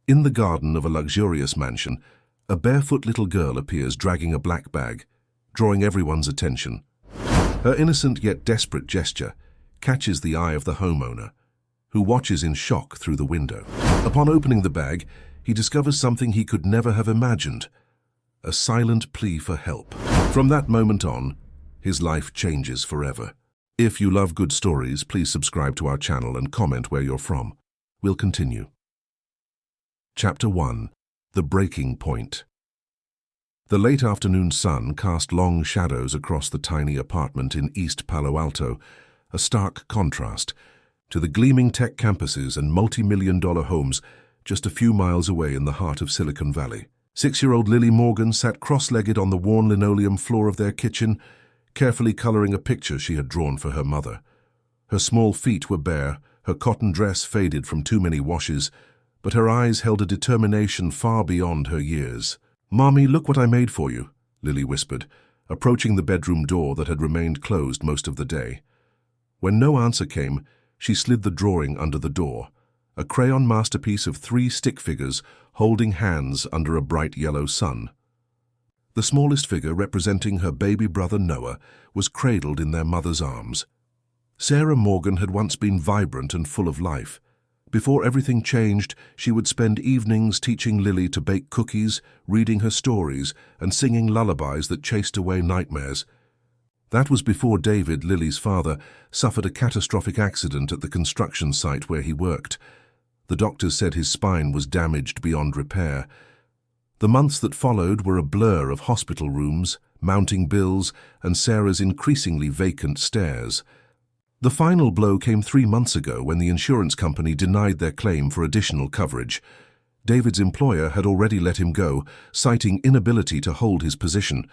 In the garden of a luxurious mansion, a barefoot little girl appears dragging a black bag, drawing everyone's attention. Her innocent yet desperate gesture catches the eye of the homeowner, who watches in shock through the window. Upon opening the bag, he discovers something he could never have imagined: a silent plea for help. From that moment on, his life changes forever. If you love good stories, please subscribe to our channel and comment where you're from. We'll continue. Chapter 1. The Breaking Point. The late afternoon sun cast long shadows across the tiny apartment in East Palo Alto, a stark contrast to the gleaming tech campuses and multi-million-dollar homes just a few miles away in the heart of Silicon Valley. 6-year-old Lily Morgan sat cross-legged on the worn linoleum floor of their kitchen, carefully coloring a picture she had drawn for her mother. Her small feet were bare, her cotton dress faded from too many washes, but her eyes held a determination far beyond her years. "Mommy, look what I made for you," Lily whispered, approaching the bedroom door that had remained closed most of the day. When no answer came, she slid the drawing under the door, a crayon masterpiece of 3 stick figures holding hands under a bright yellow sun. The smallest figure, representing her baby brother Noah, was cradled in their mother's arms. Sarah Morgan had once been vibrant and full of life. Before everything changed, she would spend evenings teaching Lily to bake cookies, reading her stories, and singing lullabies that chased away nightmares. That was before David, Lily's father, suffered a catastrophic accident at the construction site where he worked. The doctors said his spine was damaged beyond repair. The months that followed were a blur of hospital rooms, mounting bills, and Sarah's increasingly vacant stares. The final blow came 3 months ago when the insurance company denied their claim for additional coverage. David's employer had already let him go, citing inability to hold his position.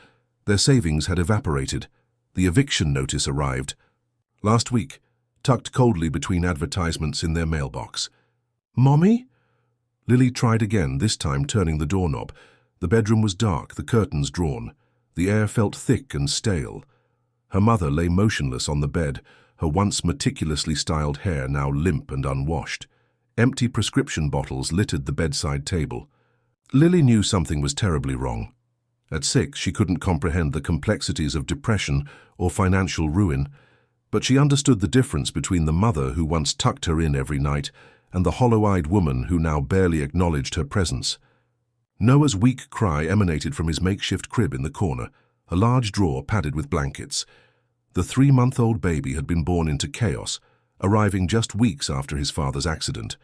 Their savings had evaporated. The eviction notice arrived last week, tucked coldly between advertisements in their mailbox. "Mommy?" Lily tried again, this time turning the doorknob. The bedroom was dark, the curtains drawn. The air felt thick and stale. Her mother lay motionless on the bed, her once meticulously styled hair now limp and unwashed. Empty prescription bottles littered the bedside table. Lily knew something was terribly wrong. At 6, she couldn't comprehend the complexities of depression or financial ruin, but she understood the difference between the mother who once tucked her in every night and the hollow-eyed woman who now barely acknowledged her presence. Noah's weak cry emanated from his makeshift crib in the corner, a large drawer padded with blankets. The 3-month-old baby had been born into chaos, arriving just weeks after his father's accident.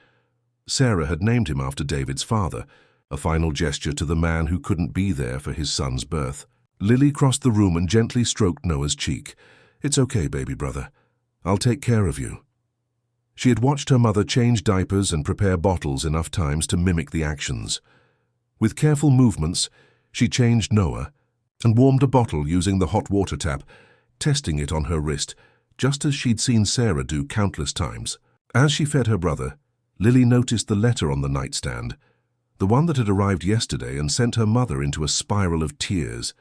Sarah had named him after David's father, a final gesture to the man who couldn't be there for his son's birth. Lily crossed the room and gently stroked Noah's cheek. "It's okay, baby brother. I'll take care of you." She had watched her mother change diapers and prepare bottles enough times to mimic the actions. With careful movements, she changed Noah and warmed a bottle using the hot water tap, testing it on her wrist, just as she'd seen Sarah do countless times. As she fed her brother, Lily noticed the letter on the nightstand, the one that had arrived yesterday and sent her mother into a spiral of tears.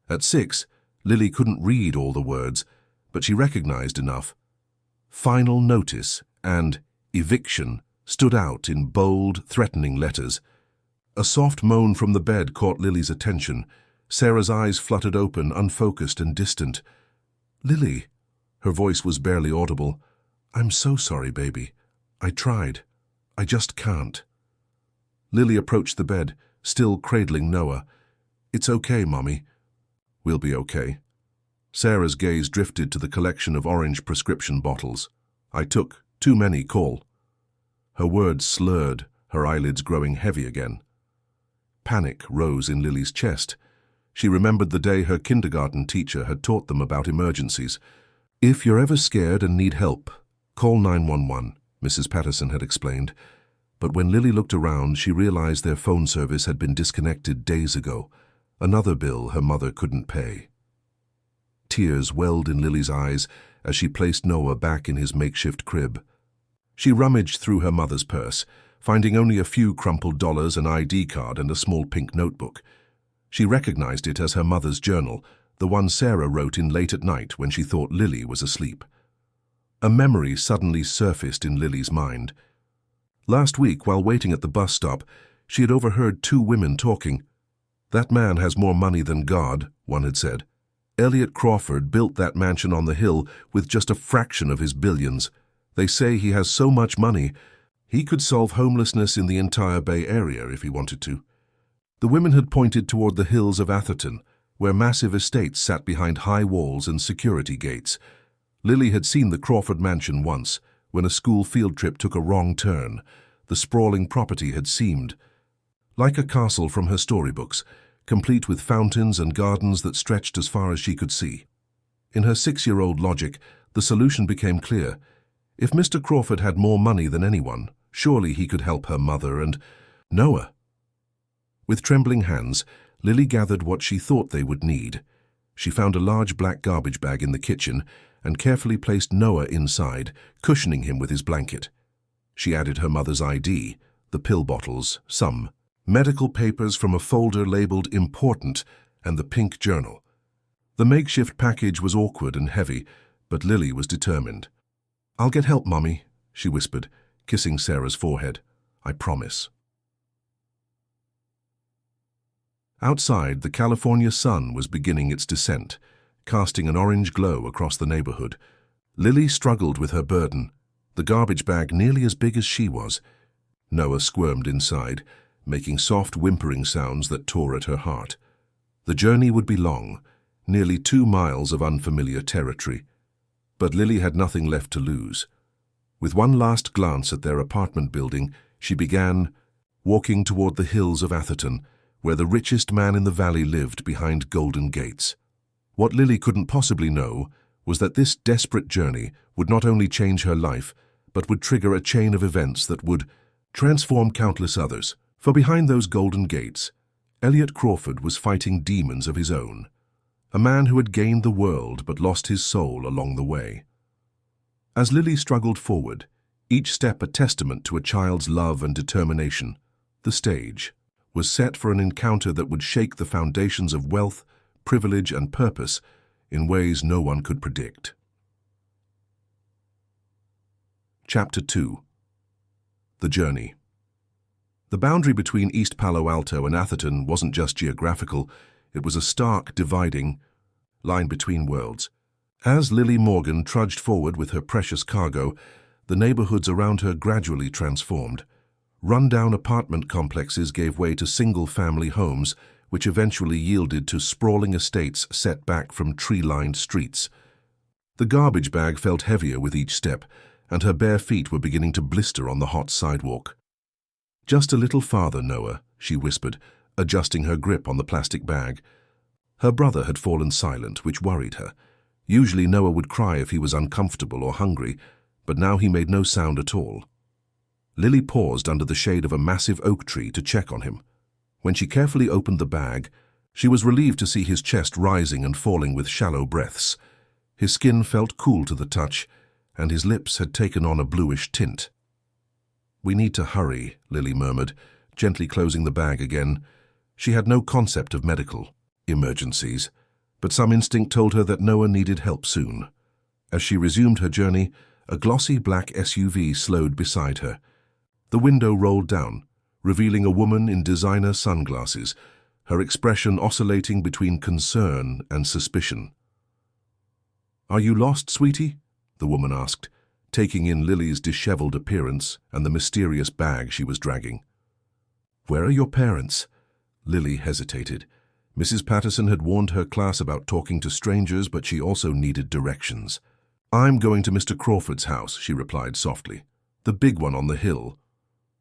At 6, Lily couldn't read all the words, but she recognized enough. "Final notice" and "eviction" stood out in bold, threatening letters. A soft moan from the bed caught Lily's attention. Sarah's eyes fluttered open, unfocused and distant. "Lily," her voice was barely audible, "I'm so sorry, baby. I tried. I just can't." Lily approached the bed, still cradling Noah. "It's okay, Mommy. We'll be okay." Sarah's gaze drifted to the collection of orange prescription bottles. "I took too many, call." Her words slurred, her eyelids growing heavy again. Panic rose in Lily's chest. She remembered the day her kindergarten teacher had taught them about emergencies. "If you're ever scared and need help, call 911, Mrs. Patterson had explained. But when Lily looked around, she realized their phone service had been disconnected days ago, another bill her mother couldn't pay. Tears welled in Lily's eyes as she placed Noah back in his makeshift crib. She rummaged through her mother's purse, finding only a few crumpled dollars, an ID card, and a small pink notebook. She recognized it as her mother's journal, the one Sarah wrote in late at night when she thought Lily was asleep. A memory suddenly surfaced in Lily's mind. Last week, while waiting at the bus stop, she had overheard two women talking. "That man has more money than God," one had said. "Elliot Crawford built that mansion on the hill with just a fraction of his billions. They say he has so much money, he could solve homelessness in the entire Bay Area if he wanted to." The women had pointed toward the hills of Atherton, where massive estates sat behind high walls and security gates. Lily had seen the Crawford mansion once, when a school field trip took a wrong turn. The sprawling property had seemed like a castle from her storybooks, complete with fountains and gardens that stretched as far as she could see. In her 6-year-old logic, the solution became clear. If Mr. Crawford had more money than anyone, surely he could help her mother and Noah. With trembling hands, Lily gathered what she thought they would need. She found a large black garbage bag in the kitchen and carefully placed Noah inside, cushioning him with his blanket. She added her mother's ID, the pill bottles, some medical papers from a folder labeled important, and the pink journal. The makeshift package was awkward and heavy, but Lily was determined. "I'll get help, Mommy," she whispered, kissing Sarah's forehead. "I promise." Outside, the California sun was beginning its descent, casting an orange glow across the neighborhood. Lily struggled with her burden, the garbage bag nearly as big as she was. Noah squirmed inside, making soft whimpering sounds that tore at her heart. The journey would be long, nearly 2 miles of unfamiliar territory. But Lily had nothing left to lose. With one last glance at their apartment building, she began walking toward the hills of Atherton, where the richest man in the valley lived behind golden gates. What Lily couldn't possibly know was that this desperate journey would not only change her life, but would trigger a chain of events that would transform countless others. For behind those golden gates, Elliot Crawford was fighting demons of his own, a man who had gained the world but lost his soul along the way. As Lily struggled forward, each step a testament to a child's love and determination, the stage was set for an encounter that would shake the foundations of wealth, privilege, and purpose in ways no one could predict. Chapter 2. The Journey. The boundary between East Palo Alto and Atherton wasn't just geographical, it was a stark, dividing line between worlds. As Lily Morgan trudged forward with her precious cargo, the neighborhoods around her gradually transformed. Run-down apartment complexes gave way to single-family homes, which eventually yielded to sprawling estates set back from tree-lined streets. The garbage bag felt heavier with each step, and her bare feet were beginning to blister on the hot sidewalk. "Just a little farther, Noah," she whispered, adjusting her grip on the plastic bag. Her brother had fallen silent, which worried her. Usually Noah would cry if he was uncomfortable or hungry, but now he made no sound at all. Lily paused under the shade of a massive oak tree to check on him. When she carefully opened the bag, she was relieved to see his chest rising and falling with shallow breaths. His skin felt cool to the touch, and his lips had taken on a bluish tint. "We need to hurry," Lily murmured, gently closing the bag again. She had no concept of medical emergencies, but some instinct told her that Noah needed help soon. As she resumed her journey, a glossy black SUV slowed beside her. The window rolled down, revealing a woman in designer sunglasses, her expression oscillating between concern and suspicion. "Are you lost, sweetie?" the woman asked, taking in Lily's disheveled appearance and the mysterious bag she was dragging. "Where are your parents?" Lily hesitated. Mrs. Patterson had warned her class about talking to strangers, but she also needed directions. "I'm going to Mr. Crawford's house," she replied softly. "The big one on the hill."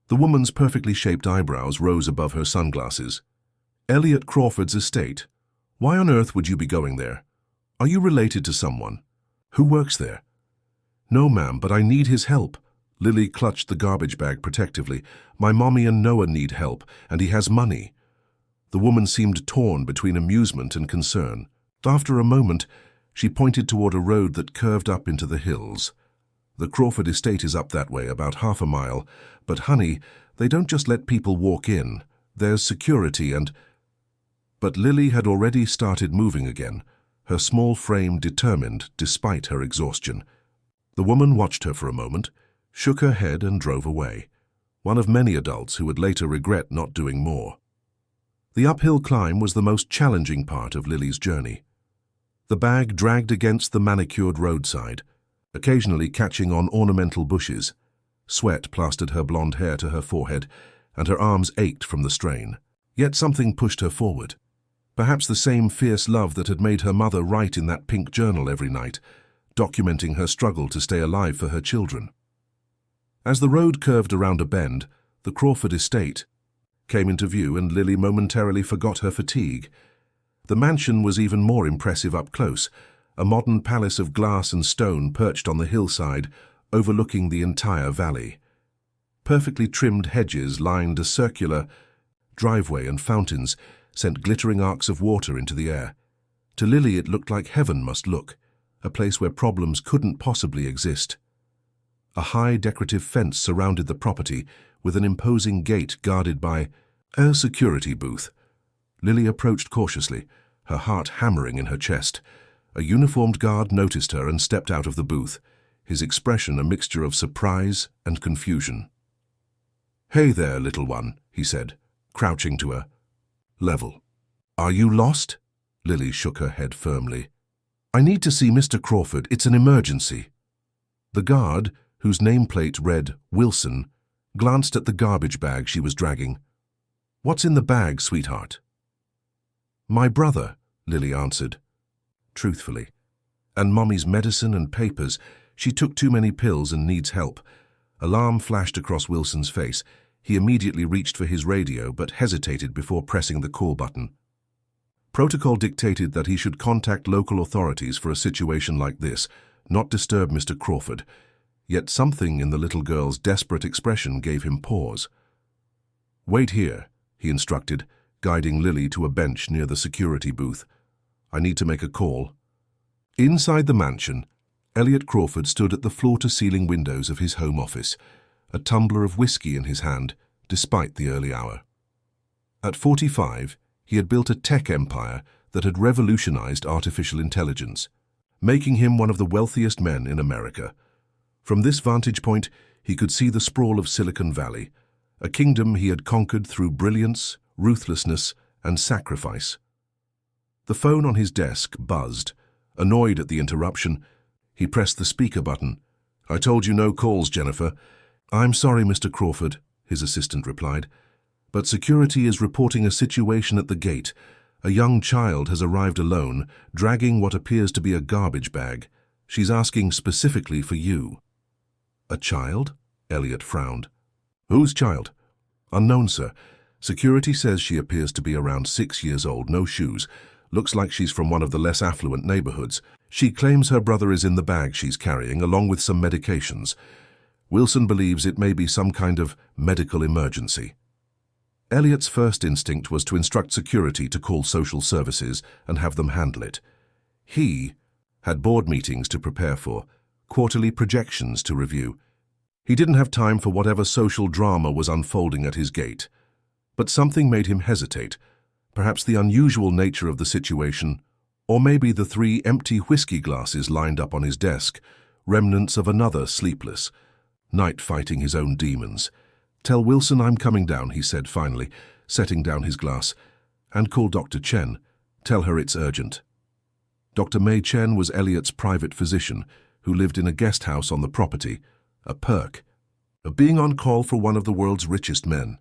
The woman's perfectly shaped eyebrows rose above her sunglasses. "Elliot Crawford's estate? Why on earth would you be going there? Are you related to someone? Who works there?" "No, ma'am, but I need his help." Lily clutched the garbage bag protectively. "My mommy and Noah need help, and he has money." The woman seemed torn between amusement and concern. After a moment, she pointed toward a road that curved up into the hills. "The Crawford estate is up that way, about half a mile. But, honey, they don't just let people walk in. There's security and—" But Lily had already started moving again, her small frame determined despite her exhaustion. The woman watched her for a moment, shook her head and drove away. one of many adults who would later regret not doing more. The uphill climb was the most challenging part of Lily's journey. The bag dragged against the manicured roadside, occasionally catching on ornamental bushes. Sweat plastered her blonde hair to her forehead, and her arms ached from the strain. Yet something pushed her forward. Perhaps the same fierce love that had made her mother write in that pink journal every night, documenting her struggle to stay alive for her children. As the road curved around a bend, the Crawford estate came into view, and Lily momentarily forgot her fatigue. The mansion was even more impressive up close, a modern palace of glass and stone perched on the hillside, overlooking the entire valley. Perfectly trimmed hedges lined a circular driveway, and fountains sent glittering arcs of water into the air. To Lily it looked like heaven must look, a place where problems couldn't possibly exist. A high decorative fence surrounded the property, with an imposing gate guarded by a security booth. Lily approached cautiously, her heart hammering in her chest. A uniformed guard noticed her and stepped out of the booth, his expression a mixture of surprise and confusion. "Hey there, little one," he said, crouching to her level. "Are you lost?" Lily shook her head firmly. "I need to see Mr. Crawford. It's an emergency." The guard, whose nameplate read Wilson, glanced at the garbage bag she was dragging. "What's in the bag, sweetheart?" "My brother," Lily answered, truthfully. "And Mommy's medicine and papers. She took too many pills and needs help." Alarm flashed across Wilson's face. He immediately reached for his radio but hesitated before pressing the call button. Protocol dictated that he should contact local authorities for a situation like this, not disturb Mr. Crawford. Yet something in the little girl's desperate expression gave him pause. "Wait here," he instructed, guiding Lily to a bench near the security booth. "I need to make a call." Inside the mansion, Elliot Crawford stood at the floor-to-ceiling windows of his home office, a tumbler of whiskey in his hand, despite the early hour. At 45, he had built a tech empire that had revolutionized artificial intelligence, making him one of the wealthiest men in America. From this vantage point, he could see the sprawl of Silicon Valley, a kingdom he had conquered through brilliance, ruthlessness, and sacrifice. The phone on his desk buzzed. Annoyed at the interruption, he pressed the speaker button. "I told you no calls, Jennifer." "I'm sorry, Mr. Crawford," his assistant replied, "but security is reporting a situation at the gate. A young child has arrived alone, dragging what appears to be a garbage bag. She's asking specifically for you." "A child?" Elliot frowned. "Whose child?" "Unknown, sir. Security says she appears to be around 6 years old, no shoes. Looks like she's from one of the less affluent neighborhoods. She claims her brother is in the bag she's carrying, along with some medications. Wilson believes it may be some kind of medical emergency." Elliot's first instinct was to instruct security to call social services and have them handle it. He had board meetings to prepare for, quarterly projections to review. He didn't have time for whatever social drama was unfolding at his gate. But something made him hesitate, perhaps the unusual nature of the situation, or maybe the 3 empty whiskey glasses lined up on his desk, remnants of another sleepless night fighting his own demons. "Tell Wilson I'm coming down," he said finally, setting down his glass. "And call Dr. Chen. Tell her it's urgent." Dr. May Chen was Elliot's private physician, who lived in a guest house on the property, a perk of being on call for one of the world's richest men.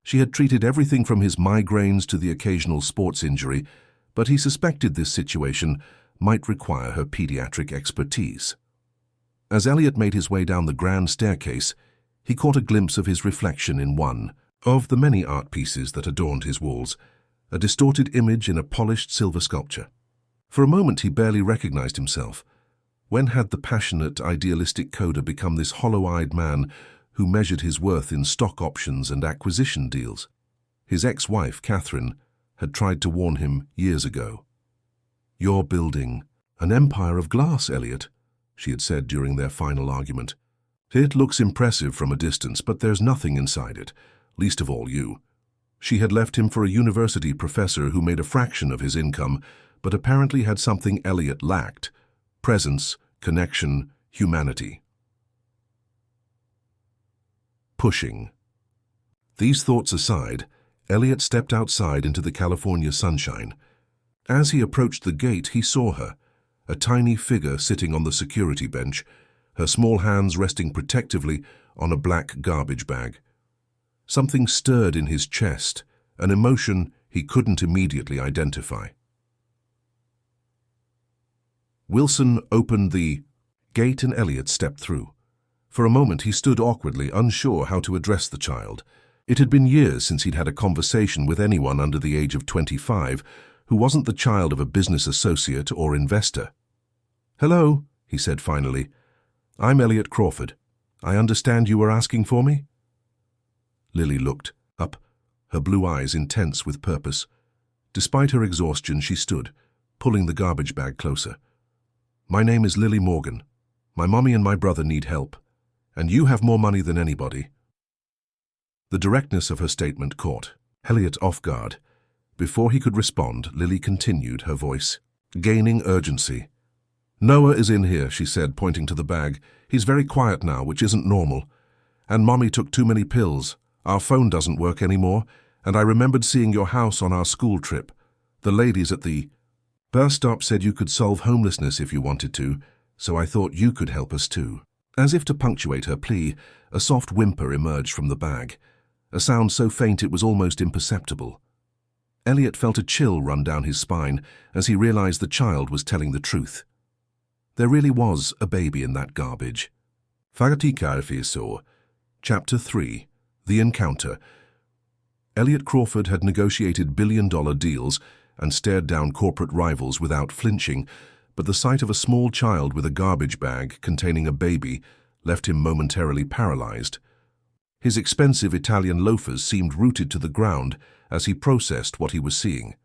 She had treated everything from his migraines to the occasional sports injury, but he suspected this situation might require her pediatric expertise. As Elliot made his way down the grand staircase, he caught a glimpse of his reflection in one of the many art pieces that adorned his walls, a distorted image in a polished silver sculpture. For a moment he barely recognized himself. When had the passionate, idealistic coder become this hollow-eyed man who measured his worth in stock options and acquisition deals? His ex-wife, Catherine, had tried to warn him years ago. "You're building an empire of glass, Elliot," she had said during their final argument. "It looks impressive from a distance, but there's nothing inside it, least of all you." She had left him for a university professor who made a fraction of his income, but apparently had something Elliot lacked: presence, connection, humanity. Pushing. These thoughts aside, Elliot stepped outside into the California sunshine. As he approached the gate, he saw her, a tiny figure sitting on the security bench, her small hands resting protectively on a black garbage bag. Something stirred in his chest, an emotion he couldn't immediately identify. Wilson opened the gate and Elliot stepped through. For a moment he stood awkwardly, unsure how to address the child. It had been years since he'd had a conversation with anyone under the age of 25 who wasn't the child of a business associate or investor. "Hello," he said finally. "I'm Elliot Crawford. I understand you were asking for me?" Lily looked up, her blue eyes intense with purpose. Despite her exhaustion, she stood, pulling the garbage bag closer. "My name is Lily Morgan. My mommy and my brother need help, and you have more money than anybody." The directness of her statement caught Elliot off guard. Before he could respond, Lily continued, her voice gaining urgency. "Noah is in here," she said, pointing to the bag. "He's very quiet now, which isn't normal. And Mommy took too many pills. Our phone doesn't work anymore, and I remembered seeing your house on our school trip. The ladies at the bus stop said you could solve homelessness if you wanted to, so I thought you could help us too." As if to punctuate her plea, a soft whimper emerged from the bag, a sound so faint it was almost imperceptible. Elliot felt a chill run down his spine as he realized the child was telling the truth. There really was a baby in that garbage. Chapter 3. The Encounter. Elliot Crawford had negotiated billion-dollar deals and stared down corporate rivals without flinching, but the sight of a small child with a garbage bag containing a baby left him momentarily paralyzed. His expensive Italian loafers seemed rooted to the ground as he processed what he was seeing.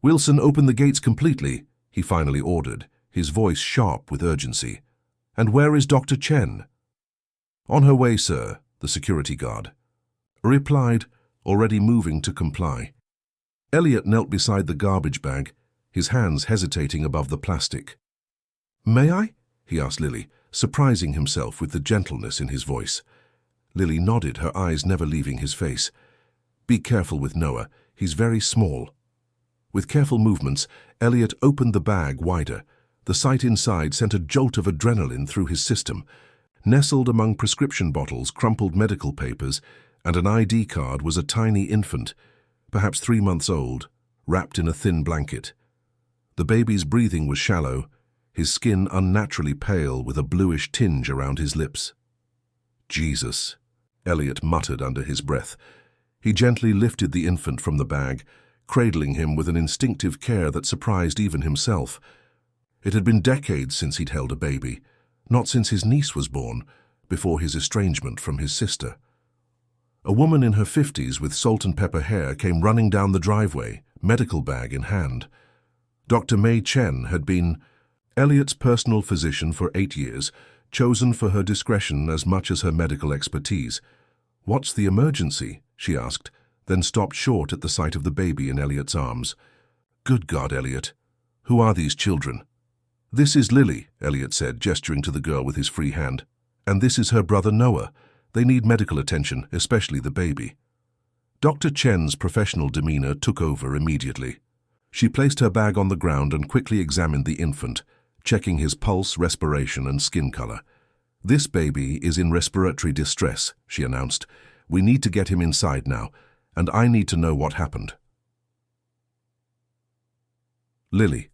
"Wilson, open the gates completely," he finally ordered, his voice sharp with urgency. "And where is Dr. Chen?" "On her way, sir," the security guard replied, already moving to comply. Elliot knelt beside the garbage bag, his hands hesitating above the plastic. "May I?" he asked Lily, surprising himself with the gentleness in his voice. Lily nodded, her eyes never leaving his face. "Be careful with Noah. He's very small." With careful movements, Elliot opened the bag wider. The sight inside sent a jolt of adrenaline through his system. Nestled among prescription bottles, crumpled medical papers, and an ID card was a tiny infant, perhaps 3 months old, wrapped in a thin blanket. The baby's breathing was shallow, his skin unnaturally pale with a bluish tinge around his lips. "Jesus," Elliot muttered under his breath. He gently lifted the infant from the bag, cradling him with an instinctive care that surprised even himself. It had been decades since he'd held a baby, not since his niece was born, before his estrangement from his sister. A woman in her 50s with salt and pepper hair came running down the driveway, medical bag in hand. Dr. May Chen had been Elliot's personal physician for 8 years, chosen for her discretion as much as her medical expertise. "What's the emergency?" she asked, then stopped short at the sight of the baby in Elliot's arms. "Good God, Elliot. Who are these children?" "This is Lily," Elliot said, gesturing to the girl with his free hand. "And this is her brother Noah. They need medical attention, especially the baby." Dr. Chen's professional demeanor took over immediately. She placed her bag on the ground and quickly examined the infant, checking his pulse, respiration, and skin color. "This baby is in respiratory distress," she announced. "We need to get him inside now, and I need to know what happened." Lily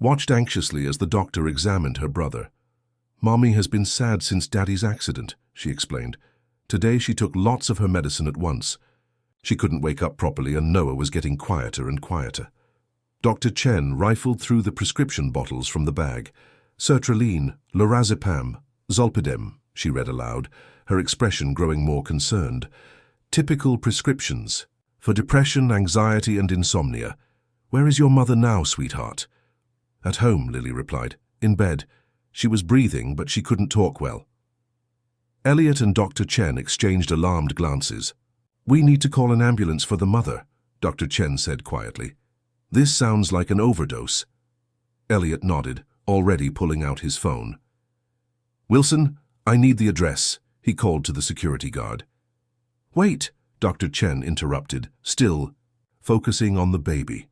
watched anxiously as the doctor examined her brother. "Mommy has been sad since Daddy's accident," she explained. "Today she took lots of her medicine at once. She couldn't wake up properly and Noah was getting quieter and quieter." Dr. Chen rifled through the prescription bottles from the bag. "Sertraline, lorazepam, zolpidem," she read aloud, her expression growing more concerned. "Typical prescriptions for depression, anxiety, and insomnia. Where is your mother now, sweetheart?" "At home," Lily replied. "In bed. She was breathing, but she couldn't talk well." Elliot and Dr. Chen exchanged alarmed glances. "We need to call an ambulance for the mother," Dr. Chen said quietly. "This sounds like an overdose." Elliot nodded, already pulling out his phone. "Wilson, I need the address," he called to the security guard. Wait, Dr. Chen interrupted, still focusing on the baby.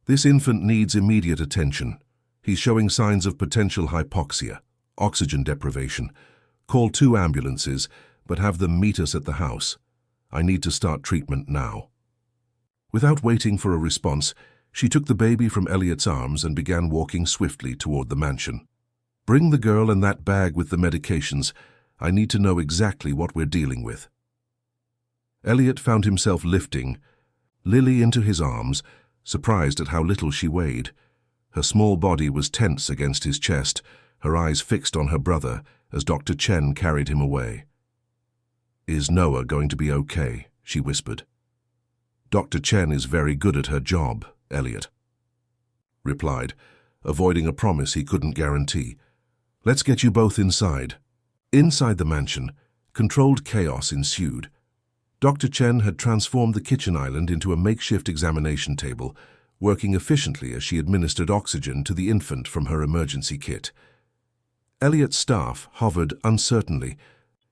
This infant needs immediate attention. He's showing signs of potential hypoxia, oxygen deprivation. Call 2 ambulances, but have them meet us at the house. I need to start treatment now. Without waiting for a response, she took the baby from Elliot's arms and began walking swiftly toward the mansion. Bring the girl and that bag with the medications. I need to know exactly what we're dealing with. Elliot found himself lifting Lily into his arms, surprised at how little she weighed. Her small body was tense against his chest, her eyes fixed on her brother as Dr. Chen carried him away. Is Noah going to be okay? She whispered. Dr. Chen is very good at her job, Elliot replied, avoiding a promise he couldn't guarantee. Let's get you both inside. Inside the mansion, controlled chaos ensued. Dr. Chen had transformed the kitchen island into a makeshift examination table, working efficiently as she administered oxygen to the infant from her emergency kit. Elliot's staff hovered uncertainly.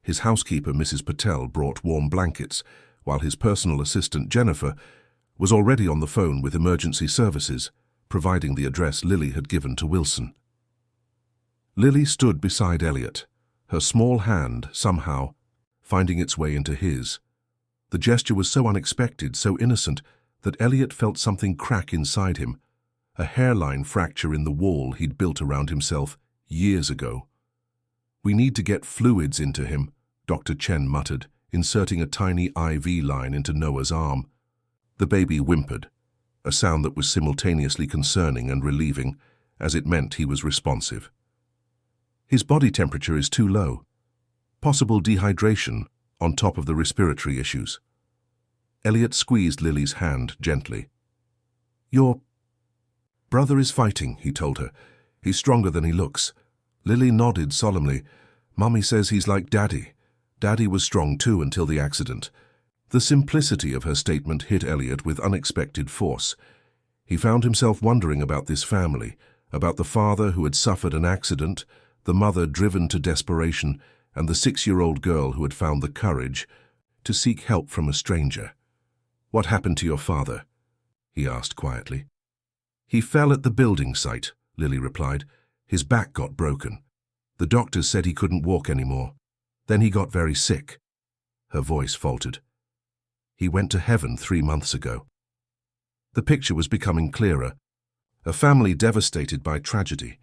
His housekeeper, Mrs. Patel, brought warm blankets, while his personal assistant, Jennifer, was already on the phone with emergency services, providing the address Lily had given to Wilson. Lily stood beside Elliot, her small hand, somehow, finding its way into his. The gesture was so unexpected, so innocent, that Elliot felt something crack inside him, a hairline fracture in the wall he'd built around himself years ago. We need to get fluids into him, Dr. Chen muttered, inserting a tiny IV line into Noah's arm. The baby whimpered, a sound that was simultaneously concerning and relieving, as it meant he was responsive. His body temperature is too low. Possible dehydration, on top of the respiratory issues. Elliot squeezed Lily's hand gently. Your brother is fighting, he told her. He's stronger than he looks. Lily nodded solemnly. Mummy says he's like Daddy. Daddy was strong too until the accident. The simplicity of her statement hit Elliot with unexpected force. He found himself wondering about this family, about the father who had suffered an accident, the mother driven to desperation, and the 6-year-old girl who had found the courage to seek help from a stranger. What happened to your father? He asked quietly. He fell at the building site, Lily replied. His back got broken. The doctors said he couldn't walk anymore. Then he got very sick. Her voice faltered. He went to heaven 3 months ago. The picture was becoming clearer. A family devastated by tragedy,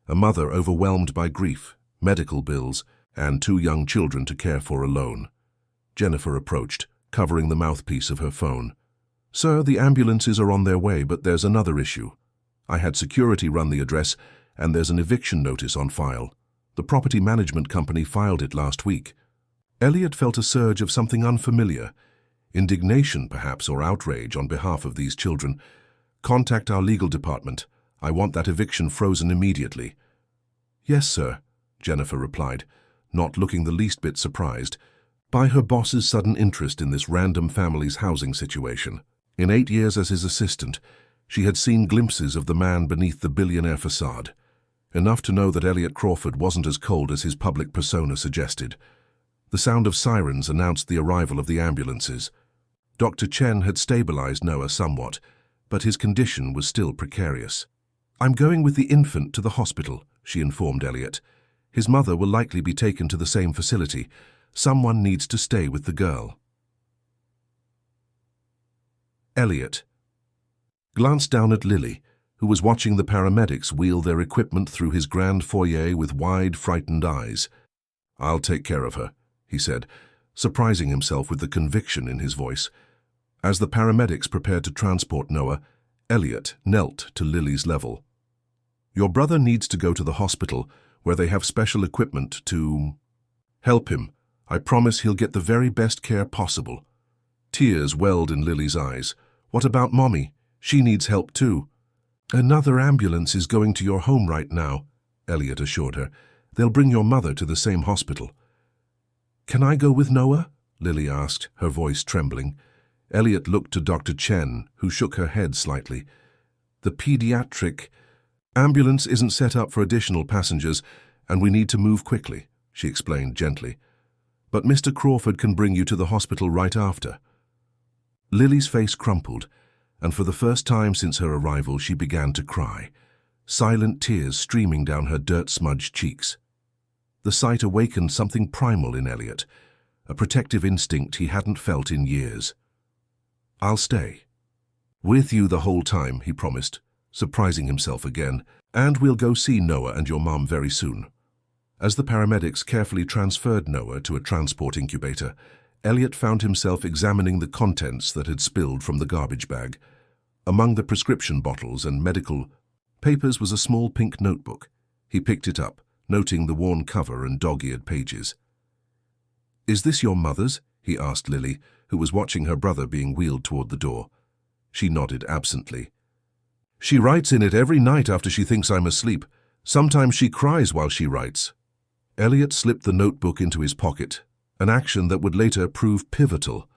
a mother overwhelmed by grief, medical bills, and 2 young children to care for alone. Jennifer approached, covering the mouthpiece of her phone. Sir, the ambulances are on their way, but there's another issue. I had security run the address, and there's an eviction notice on file. The property management company filed it last week. Elliot felt a surge of something unfamiliar. Indignation, perhaps, or outrage on behalf of these children. Contact our legal department. I want that eviction frozen immediately. Yes, sir, Jennifer replied, not looking the least bit surprised by her boss's sudden interest in this random family's housing situation. In 8 years as his assistant, she had seen glimpses of the man beneath the billionaire facade, enough to know that Elliot Crawford wasn't as cold as his public persona suggested. The sound of sirens announced the arrival of the ambulances. Dr. Chen had stabilized Noah somewhat, but his condition was still precarious. I'm going with the infant to the hospital, she informed Elliot. His mother will likely be taken to the same facility. Someone needs to stay with the girl. Elliot glanced down at Lily, who was watching the paramedics wheel their equipment through his grand foyer with wide, frightened eyes. I'll take care of her, he said, surprising himself with the conviction in his voice. As the paramedics prepared to transport Noah, Elliot knelt to Lily's level. Your brother needs to go to the hospital, where they have special equipment to help him. I promise he'll get the very best care possible. Tears welled in Lily's eyes. What about Mommy? She needs help too. Another ambulance is going to your home right now, Elliot assured her. They'll bring your mother to the same hospital. Can I go with Noah? Lily asked, her voice trembling. Elliot looked to Dr. Chen, who shook her head slightly. The pediatric ambulance isn't set up for additional passengers, and we need to move quickly, she explained gently. But Mr. Crawford can bring you to the hospital right after. Lily's face crumpled, and for the first time since her arrival she began to cry, silent tears streaming down her dirt-smudged cheeks. The sight awakened something primal in Elliot, a protective instinct he hadn't felt in years. "I'll stay. With you the whole time," he promised, surprising himself again, "and we'll go see Noah and your mom very soon." As the paramedics carefully transferred Noah to a transport incubator, Elliot found himself examining the contents that had spilled from the garbage bag. Among the prescription bottles and medical papers was a small pink notebook. He picked it up, noting the worn cover and dog-eared pages. "Is this your mother's?" he asked Lily, who was watching her brother being wheeled toward the door. She nodded absently. "She writes in it every night after she thinks I'm asleep. Sometimes she cries while she writes." Elliot slipped the notebook into his pocket, an action that would later prove pivotal.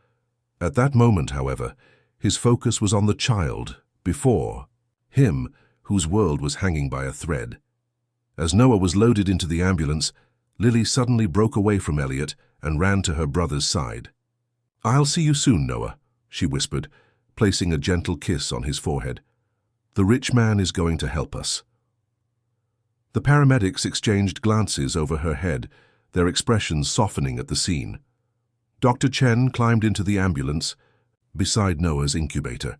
At that moment, however, his focus was on the child before him, whose world was hanging by a thread. As Noah was loaded into the ambulance, Lily suddenly broke away from Elliot and ran to her brother's side. "I'll see you soon, Noah," she whispered, placing a gentle kiss on his forehead. "The rich man is going to help us." The paramedics exchanged glances over her head, their expressions softening at the scene. Dr. Chen climbed into the ambulance beside Noah's incubator.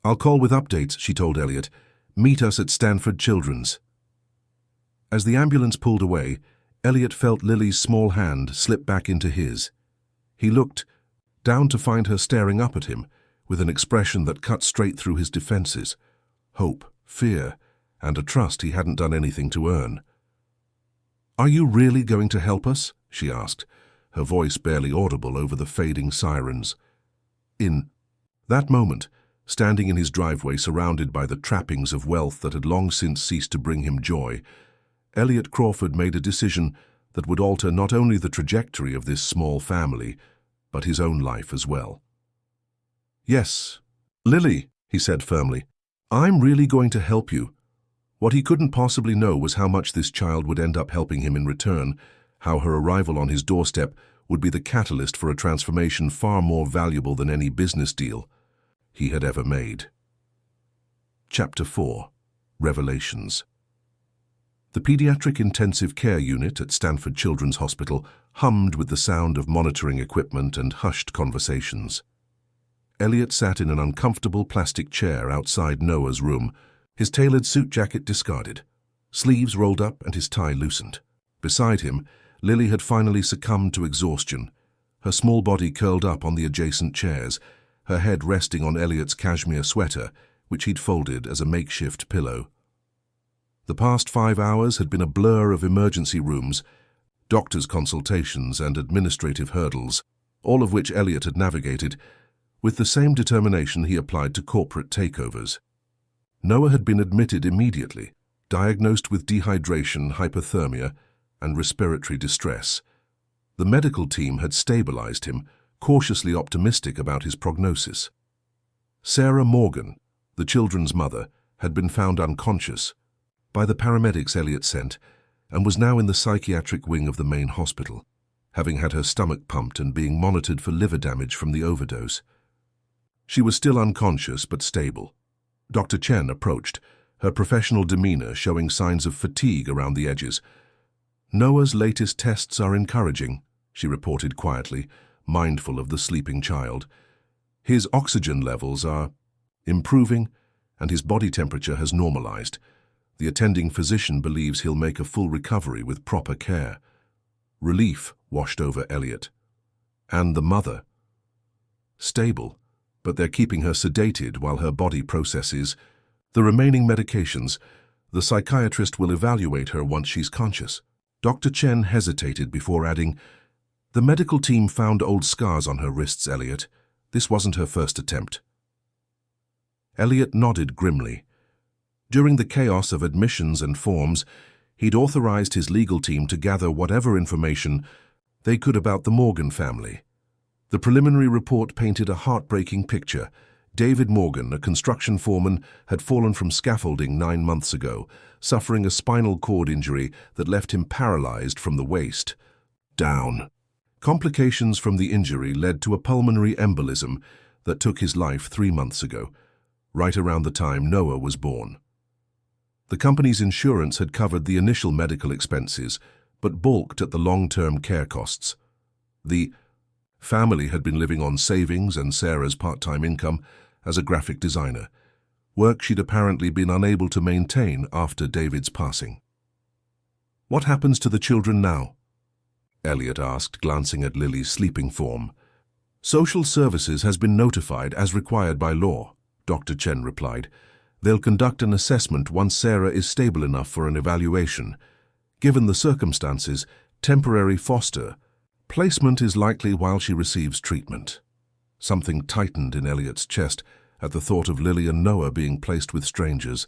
"I'll call with updates," she told Elliot. "Meet us at Stanford Children's." As the ambulance pulled away, Elliot felt Lily's small hand slip back into his. He looked down to find her staring up at him, with an expression that cut straight through his defenses. Hope, fear, and a trust he hadn't done anything to earn. "Are you really going to help us?" she asked, her voice barely audible over the fading sirens. In that moment, standing in his driveway surrounded by the trappings of wealth that had long since ceased to bring him joy, Elliot Crawford made a decision that would alter not only the trajectory of this small family, but his own life as well. "Yes, Lily," he said firmly, "I'm really going to help you." What he couldn't possibly know was how much this child would end up helping him in return, how her arrival on his doorstep would be the catalyst for a transformation far more valuable than any business deal he had ever made. Chapter 4. Revelations. The pediatric intensive care unit at Stanford Children's Hospital hummed with the sound of monitoring equipment and hushed conversations. Elliot sat in an uncomfortable plastic chair outside Noah's room, his tailored suit jacket discarded, sleeves rolled up and his tie loosened. Beside him, Lily had finally succumbed to exhaustion, her small body curled up on the adjacent chairs, her head resting on Elliot's cashmere sweater, which he'd folded as a makeshift pillow. The past 5 hours had been a blur of emergency rooms, doctors' consultations and administrative hurdles, all of which Elliot had navigated with the same determination he applied to corporate takeovers. Noah had been admitted immediately, diagnosed with dehydration, hypothermia, and respiratory distress. The medical team had stabilized him, cautiously optimistic about his prognosis. Sarah Morgan, the children's mother, had been found unconscious by the paramedics Elliot sent and was now in the psychiatric wing of the main hospital, having had her stomach pumped and being monitored for liver damage from the overdose. She was still unconscious but stable. Dr. Chen approached, her professional demeanor showing signs of fatigue around the edges. "Noah's latest tests are encouraging," she reported quietly, mindful of the sleeping child. "His oxygen levels are improving and his body temperature has normalized. The attending physician believes he'll make a full recovery with proper care." Relief washed over Elliot. And the mother. Stable, but they're keeping her sedated while her body processes the remaining medications. The psychiatrist will evaluate her once she's conscious. Dr. Chen hesitated before adding, "The medical team found old scars on her wrists, Elliot. This wasn't her first attempt." Elliot nodded grimly. During the chaos of admissions and forms, he'd authorized his legal team to gather whatever information they could about the Morgan family. The preliminary report painted a heartbreaking picture. David Morgan, a construction foreman, had fallen from scaffolding 9 months ago, suffering a spinal cord injury that left him paralyzed from the waist down. Complications from the injury led to a pulmonary embolism that took his life 3 months ago, right around the time Noah was born. The company's insurance had covered the initial medical expenses, but balked at the long-term care costs. The family had been living on savings and Sarah's part-time income as a graphic designer, work she'd apparently been unable to maintain after David's passing. "What happens to the children now?" Elliot asked, glancing at Lily's sleeping form. "Social Services has been notified as required by law," Dr. Chen replied. "They'll conduct an assessment once Sarah is stable enough for an evaluation. Given the circumstances, temporary foster placement is likely while she receives treatment." Something tightened in Elliot's chest at the thought of Lily and Noah being placed with strangers.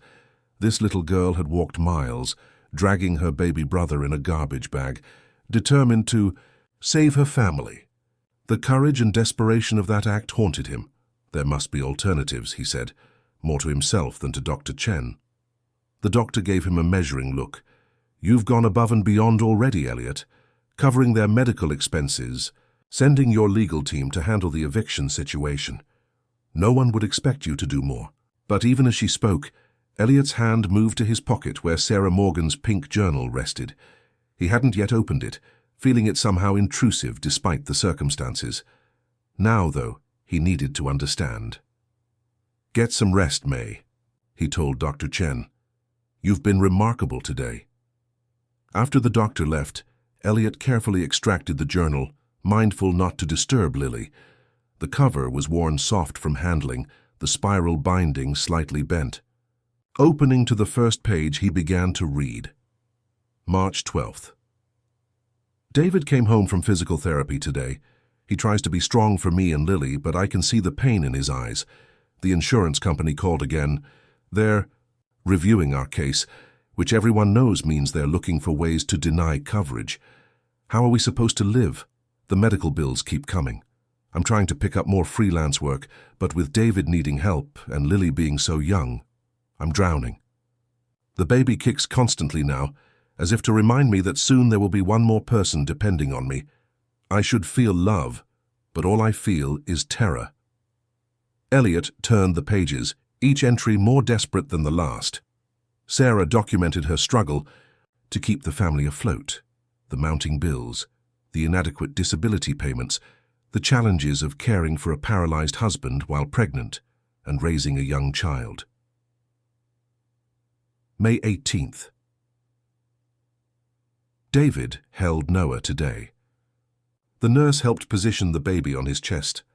This little girl had walked miles, dragging her baby brother in a garbage bag, determined to save her family. The courage and desperation of that act haunted him. There must be alternatives, he said, more to himself than to Dr. Chen. The doctor gave him a measuring look. "You've gone above and beyond already, Elliot, covering their medical expenses, sending your legal team to handle the eviction situation. No one would expect you to do more." But even as she spoke, Elliot's hand moved to his pocket where Sarah Morgan's pink journal rested. He hadn't yet opened it, feeling it somehow intrusive despite the circumstances. Now, though, he needed to understand. "Get some rest, May," he told Dr. Chen. "You've been remarkable today." After the doctor left, Elliot carefully extracted the journal, mindful not to disturb Lily. The cover was worn soft from handling, the spiral binding slightly bent. Opening to the first page, he began to read. March 12th. "David came home from physical therapy today. He tries to be strong for me and Lily, but I can see the pain in his eyes. The insurance company called again. They're reviewing our case, which everyone knows means they're looking for ways to deny coverage. How are we supposed to live? The medical bills keep coming. I'm trying to pick up more freelance work, but with David needing help and Lily being so young, I'm drowning. The baby kicks constantly now, as if to remind me that soon there will be one more person depending on me. I should feel love, but all I feel is terror." Elliot turned the pages, each entry more desperate than the last. Sarah documented her struggle to keep the family afloat, the mounting bills, the inadequate disability payments, the challenges of caring for a paralyzed husband while pregnant and raising a young child. May 18th. David held Noah today. The nurse helped position the baby on his chest.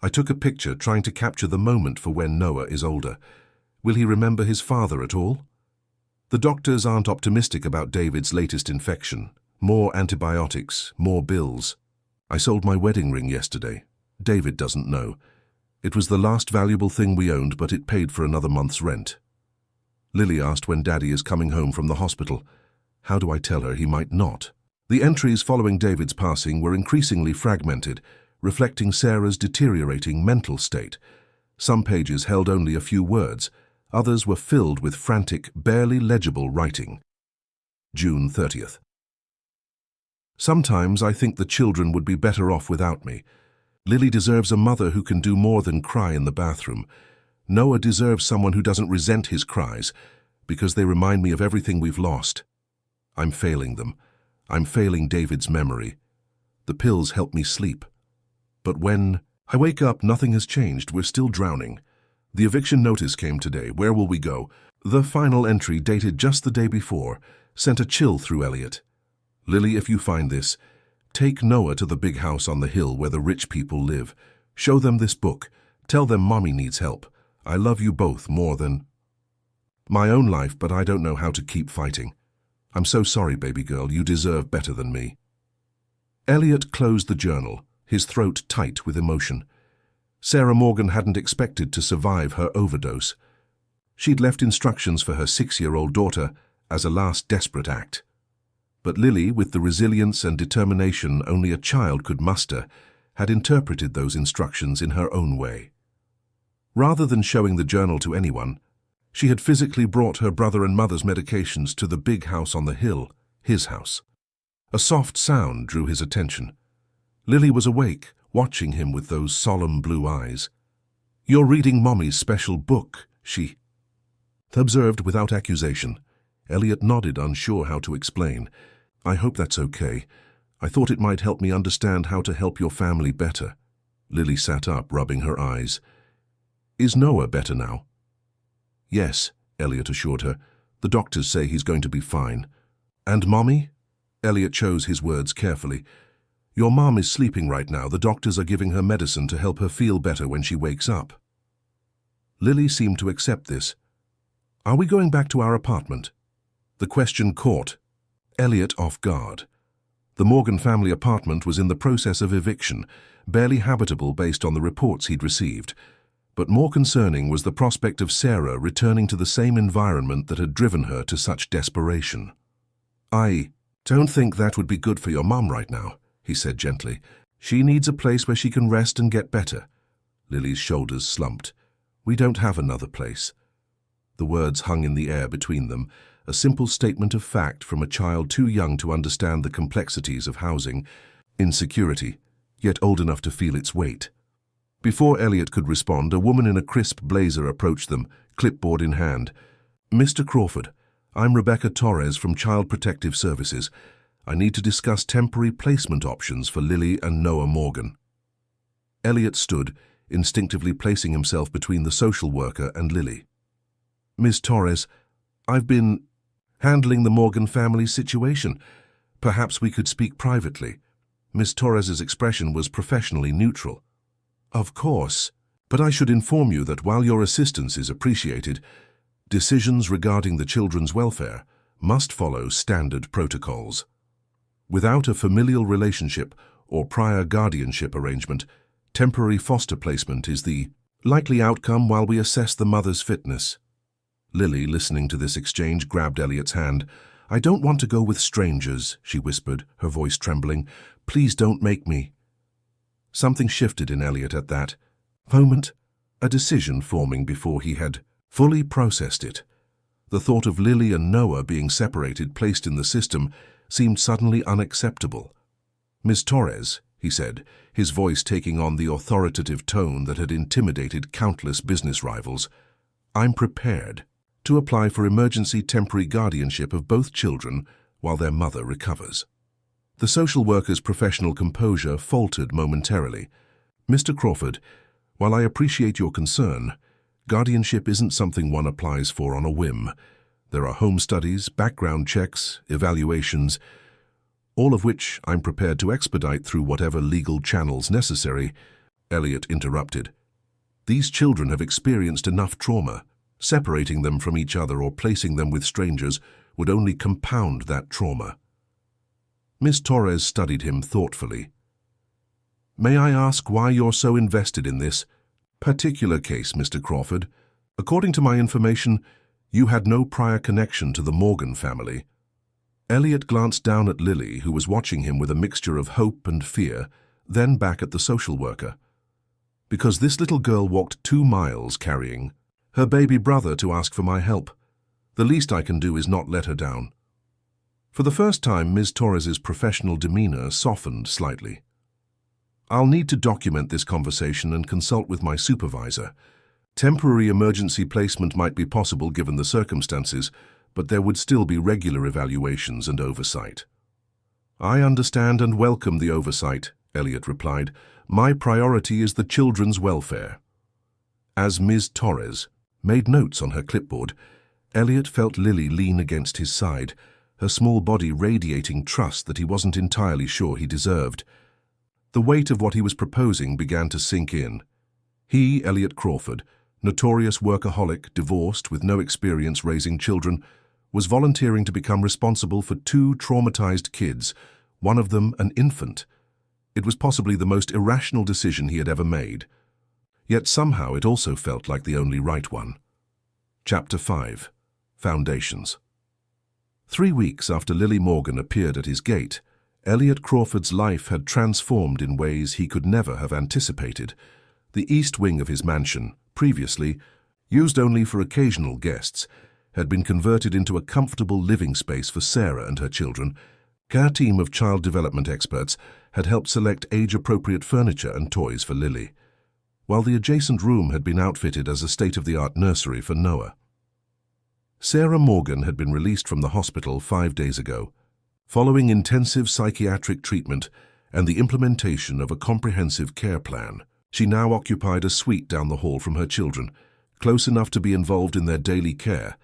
I took a picture trying to capture the moment for when Noah is older. Will he remember his father at all? The doctors aren't optimistic about David's latest infection. More antibiotics, more bills. I sold my wedding ring yesterday. David doesn't know. It was the last valuable thing we owned, but it paid for another month's rent. Lily asked when Daddy is coming home from the hospital. How do I tell her he might not? The entries following David's passing were increasingly fragmented, reflecting Sarah's deteriorating mental state. Some pages held only a few words. Others were filled with frantic, barely legible writing. June 30th. Sometimes I think the children would be better off without me. Lily deserves a mother who can do more than cry in the bathroom. Noah deserves someone who doesn't resent his cries, because they remind me of everything we've lost. I'm failing them. I'm failing David's memory. The pills help me sleep. But when I wake up, nothing has changed. We're still drowning. The eviction notice came today. Where will we go? The final entry, dated just the day before, sent a chill through Elliot. Lily, if you find this, take Noah to the big house on the hill where the rich people live. Show them this book. Tell them Mommy needs help. I love you both more than my own life, but I don't know how to keep fighting. I'm so sorry, baby girl. You deserve better than me. Elliot closed the journal, his throat tight with emotion. Sarah Morgan hadn't expected to survive her overdose. She'd left instructions for her 6-year-old daughter as a last desperate act. But Lily, with the resilience and determination only a child could muster, had interpreted those instructions in her own way. Rather than showing the journal to anyone, she had physically brought her brother and mother's medications to the big house on the hill, his house. A soft sound drew his attention. Lily was awake, watching him with those solemn blue eyes. "You're reading Mommy's special book," she observed without accusation. Elliot nodded, unsure how to explain. "I hope that's okay. I thought it might help me understand how to help your family better." Lily sat up, rubbing her eyes. "Is Noah better now?" "Yes," Elliot assured her. "The doctors say he's going to be fine." "And Mommy?" Elliot chose his words carefully. "Your mom is sleeping right now. The doctors are giving her medicine to help her feel better when she wakes up." Lily seemed to accept this. "Are we going back to our apartment?" The question caught Elliot off guard. The Morgan family apartment was in the process of eviction, barely habitable based on the reports he'd received. But more concerning was the prospect of Sarah returning to the same environment that had driven her to such desperation. "I don't think that would be good for your mom right now," he said gently. "She needs a place where she can rest and get better." Lily's shoulders slumped. "We don't have another place." The words hung in the air between them, a simple statement of fact from a child too young to understand the complexities of housing insecurity, yet old enough to feel its weight. Before Elliot could respond, a woman in a crisp blazer approached them, clipboard in hand. "Mr. Crawford, I'm Rebecca Torres from Child Protective Services. I need to discuss temporary placement options for Lily and Noah Morgan." Elliot stood, instinctively placing himself between the social worker and Lily. "Ms. Torres, I've been handling the Morgan family situation. Perhaps we could speak privately." Miss Torres's expression was professionally neutral. "Of course, but I should inform you that while your assistance is appreciated, decisions regarding the children's welfare must follow standard protocols. Without a familial relationship or prior guardianship arrangement, temporary foster placement is the likely outcome while we assess the mother's fitness." Lily, listening to this exchange, grabbed Elliot's hand. "I don't want to go with strangers," she whispered, her voice trembling. "Please don't make me." Something shifted in Elliot at that moment, a decision forming before he had fully processed it. The thought of Lily and Noah being separated, placed in the system, seemed suddenly unacceptable. "Ms. Torres," he said, his voice taking on the authoritative tone that had intimidated countless business rivals, "I'm prepared to apply for emergency temporary guardianship of both children while their mother recovers." The social worker's professional composure faltered momentarily. "Mr. Crawford, while I appreciate your concern, guardianship isn't something one applies for on a whim. There are home studies, background checks, evaluations, all of which I'm prepared to expedite through whatever legal channels necessary." Elliot interrupted. "These children have experienced enough trauma. Separating them from each other or placing them with strangers would only compound that trauma." Miss Torres studied him thoughtfully. "May I ask why you're so invested in this particular case, Mr. Crawford? According to my information, you had no prior connection to the Morgan family." Elliot glanced down at Lily, who was watching him with a mixture of hope and fear, then back at the social worker. "Because this little girl walked 2 miles carrying her baby brother to ask for my help. The least I can do is not let her down." For the first time, Ms. Torres's professional demeanor softened slightly. "I'll need to document this conversation and consult with my supervisor. Temporary emergency placement might be possible given the circumstances, but there would still be regular evaluations and oversight." "I understand and welcome the oversight," Elliot replied. "My priority is the children's welfare." As Ms. Torres made notes on her clipboard, Elliot felt Lily lean against his side, her small body radiating trust that he wasn't entirely sure he deserved. The weight of what he was proposing began to sink in. He, Elliot Crawford, notorious workaholic, divorced, with no experience raising children, was volunteering to become responsible for 2 traumatized kids, one of them an infant. It was possibly the most irrational decision he had ever made. Yet somehow it also felt like the only right one. Chapter 5. Foundations. 3 weeks after Lily Morgan appeared at his gate, Elliot Crawford's life had transformed in ways he could never have anticipated. The east wing of his mansion, previously used only for occasional guests, had been converted into a comfortable living space for Sarah and her children, Care team of child development experts had helped select age-appropriate furniture and toys for Lily, while the adjacent room had been outfitted as a state-of-the-art nursery for Noah. Sarah Morgan had been released from the hospital 5 days ago, following intensive psychiatric treatment and the implementation of a comprehensive care plan. She now occupied a suite down the hall from her children, close enough to be involved in their daily care,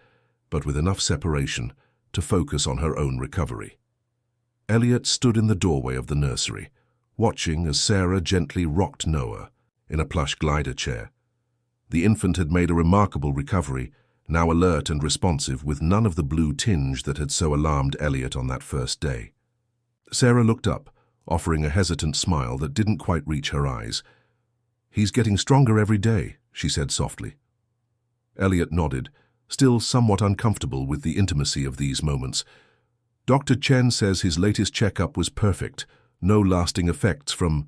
but with enough separation to focus on her own recovery. Elliot stood in the doorway of the nursery, watching as Sarah gently rocked Noah in a plush glider chair. The infant had made a remarkable recovery, now alert and responsive with none of the blue tinge that had so alarmed Elliot on that first day. Sarah looked up, offering a hesitant smile that didn't quite reach her eyes. "He's getting stronger every day," she said softly. Elliot nodded, still somewhat uncomfortable with the intimacy of these moments. "Dr. Chen says his latest checkup was perfect, no lasting effects from—"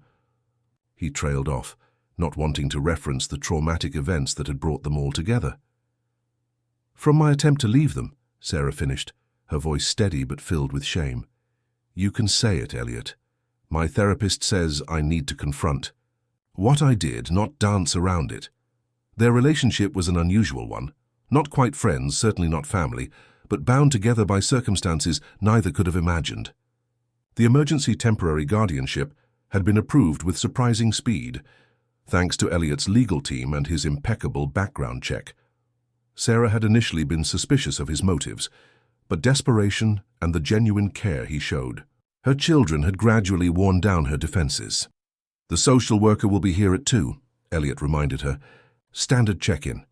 He trailed off, not wanting to reference the traumatic events that had brought them all together. "From my attempt to leave them," Sarah finished, her voice steady but filled with shame. "You can say it, Elliot. My therapist says I need to confront what I did, not dance around it. Their relationship was an unusual one. Not quite friends, certainly not family, but bound together by circumstances neither could have imagined. The emergency temporary guardianship had been approved with surprising speed, thanks to Elliot's legal team and his impeccable background check. Sarah had initially been suspicious of his motives, but desperation and the genuine care he showed. Her children had gradually worn down her defenses. "The social worker will be here at 2, Elliot reminded her. "Standard check-in."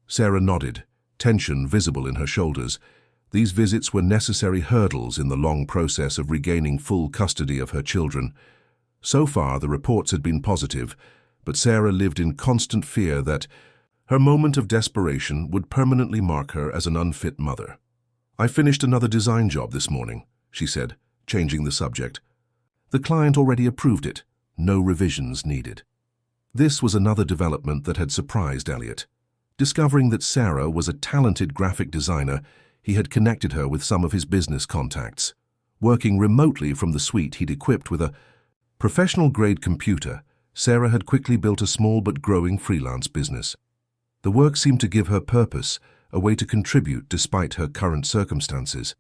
Sarah nodded, tension visible in her shoulders. These visits were necessary hurdles in the long process of regaining full custody of her children. So far, the reports had been positive, but Sarah lived in constant fear that her moment of desperation would permanently mark her as an unfit mother. "I finished another design job this morning," she said, changing the subject. "The client already approved it. No revisions needed." This was another development that had surprised Elliot. Discovering that Sarah was a talented graphic designer, he had connected her with some of his business contacts. Working remotely from the suite he'd equipped with a professional-grade computer, Sarah had quickly built a small but growing freelance business. The work seemed to give her purpose, a way to contribute despite her current circumstances.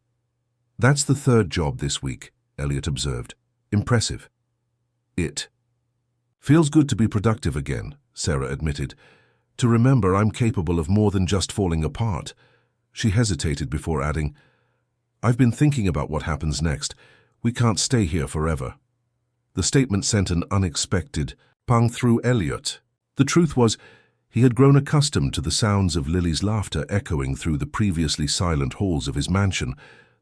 "That's the 3rd job this week," Elliot observed. "Impressive." "It feels good to be productive again," Sarah admitted. "To remember I'm capable of more than just falling apart." She hesitated before adding, "I've been thinking about what happens next. We can't stay here forever." The statement sent an unexpected pang through Elliot. The truth was, he had grown accustomed to the sounds of Lily's laughter echoing through the previously silent halls of his mansion,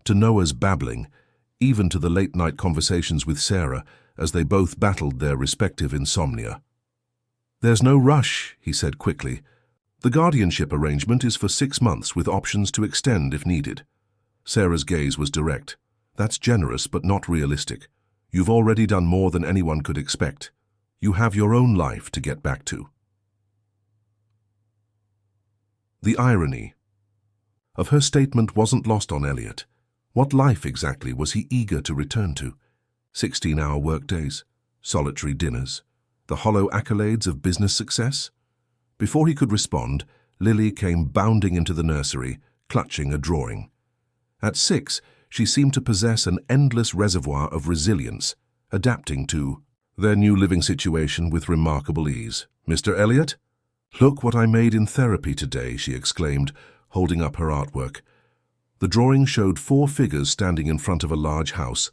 to Noah's babbling, even to the late-night conversations with Sarah as they both battled their respective insomnia. "There's no rush," he said quickly. "The guardianship arrangement is for 6 months with options to extend if needed." Sarah's gaze was direct. "That's generous but not realistic. You've already done more than anyone could expect. You have your own life to get back to." The irony of her statement wasn't lost on Elliot. What life exactly was he eager to return to? 16-hour workdays, solitary dinners, the hollow accolades of business success? Before he could respond, Lily came bounding into the nursery, clutching a drawing. At 6, she seemed to possess an endless reservoir of resilience, adapting to their new living situation with remarkable ease. "Mr. Elliot? Look what I made in therapy today," she exclaimed, holding up her artwork. The drawing showed 4 figures standing in front of a large house.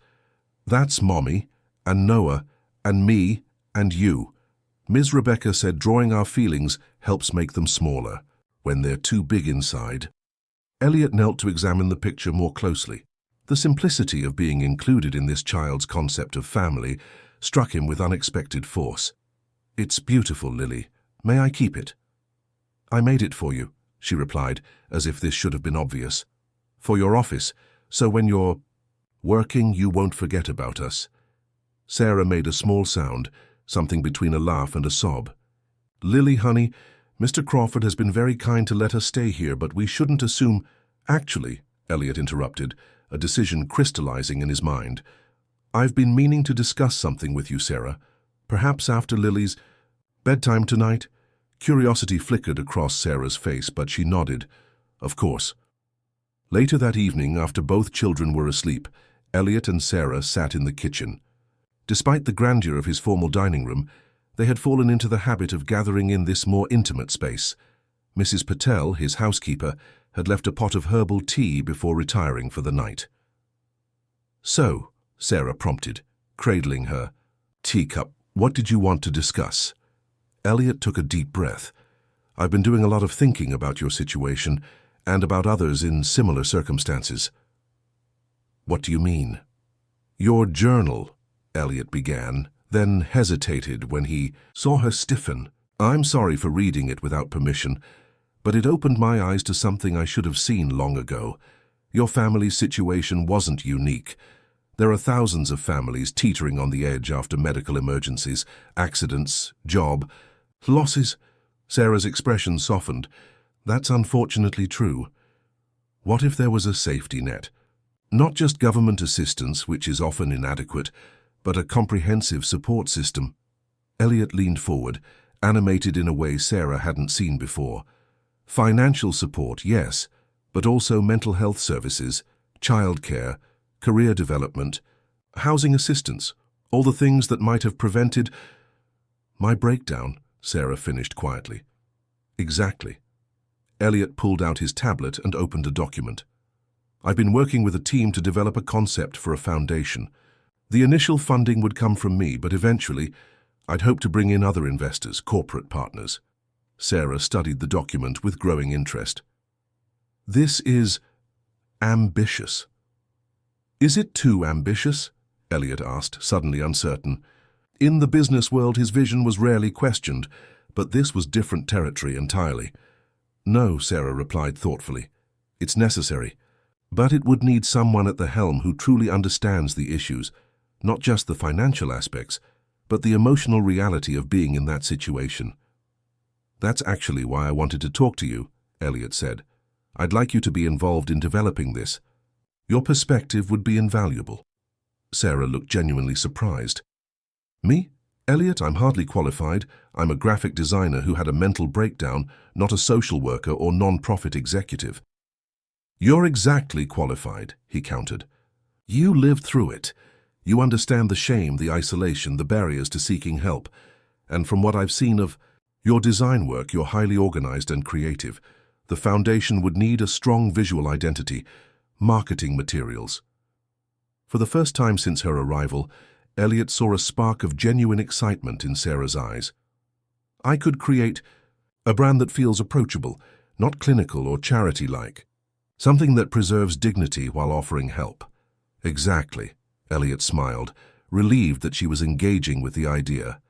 "That's Mommy, and Noah, and me, and you. Ms. Rebecca said drawing our feelings helps make them smaller when they're too big inside." Elliot knelt to examine the picture more closely. The simplicity of being included in this child's concept of family struck him with unexpected force. "It's beautiful, Lily. May I keep it?" "I made it for you," she replied, as if this should have been obvious. "For your office, so when you're working, you won't forget about us." Sarah made a small sound, something between a laugh and a sob. "Lily, honey, Mr. Crawford has been very kind to let us stay here, but we shouldn't assume—" "Actually," Elliot interrupted, a decision crystallizing in his mind. "I've been meaning to discuss something with you, Sarah. Perhaps after Lily's bedtime tonight?" Curiosity flickered across Sarah's face, but she nodded. "Of course." Later that evening, after both children were asleep, Elliot and Sarah sat in the kitchen. Despite the grandeur of his formal dining room, they had fallen into the habit of gathering in this more intimate space. Mrs. Patel, his housekeeper, had left a pot of herbal tea before retiring for the night. "So," Sarah prompted, cradling her teacup, "what did you want to discuss?" Elliot took a deep breath. "I've been doing a lot of thinking about your situation and about others in similar circumstances." "What do you mean?" "Your journal," Elliot began, then hesitated when he saw her stiffen. "I'm sorry for reading it without permission, but it opened my eyes to something I should have seen long ago. Your family's situation wasn't unique. There are thousands of families teetering on the edge after medical emergencies, accidents, job losses." Sarah's expression softened. "That's unfortunately true. What if there was a safety net? Not just government assistance, which is often inadequate, but a comprehensive support system." Elliot leaned forward, animated in a way Sarah hadn't seen before. "Financial support, yes, but also mental health services, childcare, career development, housing assistance, all the things that might have prevented my breakdown," Sarah finished quietly. "Exactly." Elliot pulled out his tablet and opened a document. "I've been working with a team to develop a concept for a foundation. The initial funding would come from me, but eventually I'd hope to bring in other investors, corporate partners." Sarah studied the document with growing interest. "This is ambitious." "Is it too ambitious?" Elliot asked, suddenly uncertain. In the business world, his vision was rarely questioned, but this was different territory entirely. "No," Sarah replied thoughtfully. "It's necessary. But it would need someone at the helm who truly understands the issues, not just the financial aspects, but the emotional reality of being in that situation." "That's actually why I wanted to talk to you," Elliot said. "I'd like you to be involved in developing this. Your perspective would be invaluable." Sarah looked genuinely surprised. "Me? Elliot, I'm hardly qualified. I'm a graphic designer who had a mental breakdown, not a social worker or non-profit executive." "You're exactly qualified," he countered. "You lived through it. You understand the shame, the isolation, the barriers to seeking help. And from what I've seen of your design work, you're highly organized and creative. The foundation would need a strong visual identity, marketing materials." For the first time since her arrival, Elliot saw a spark of genuine excitement in Sarah's eyes. "I could create a brand that feels approachable, not clinical or charity-like. Something that preserves dignity while offering help." "Exactly," Elliot smiled, relieved that she was engaging with the idea.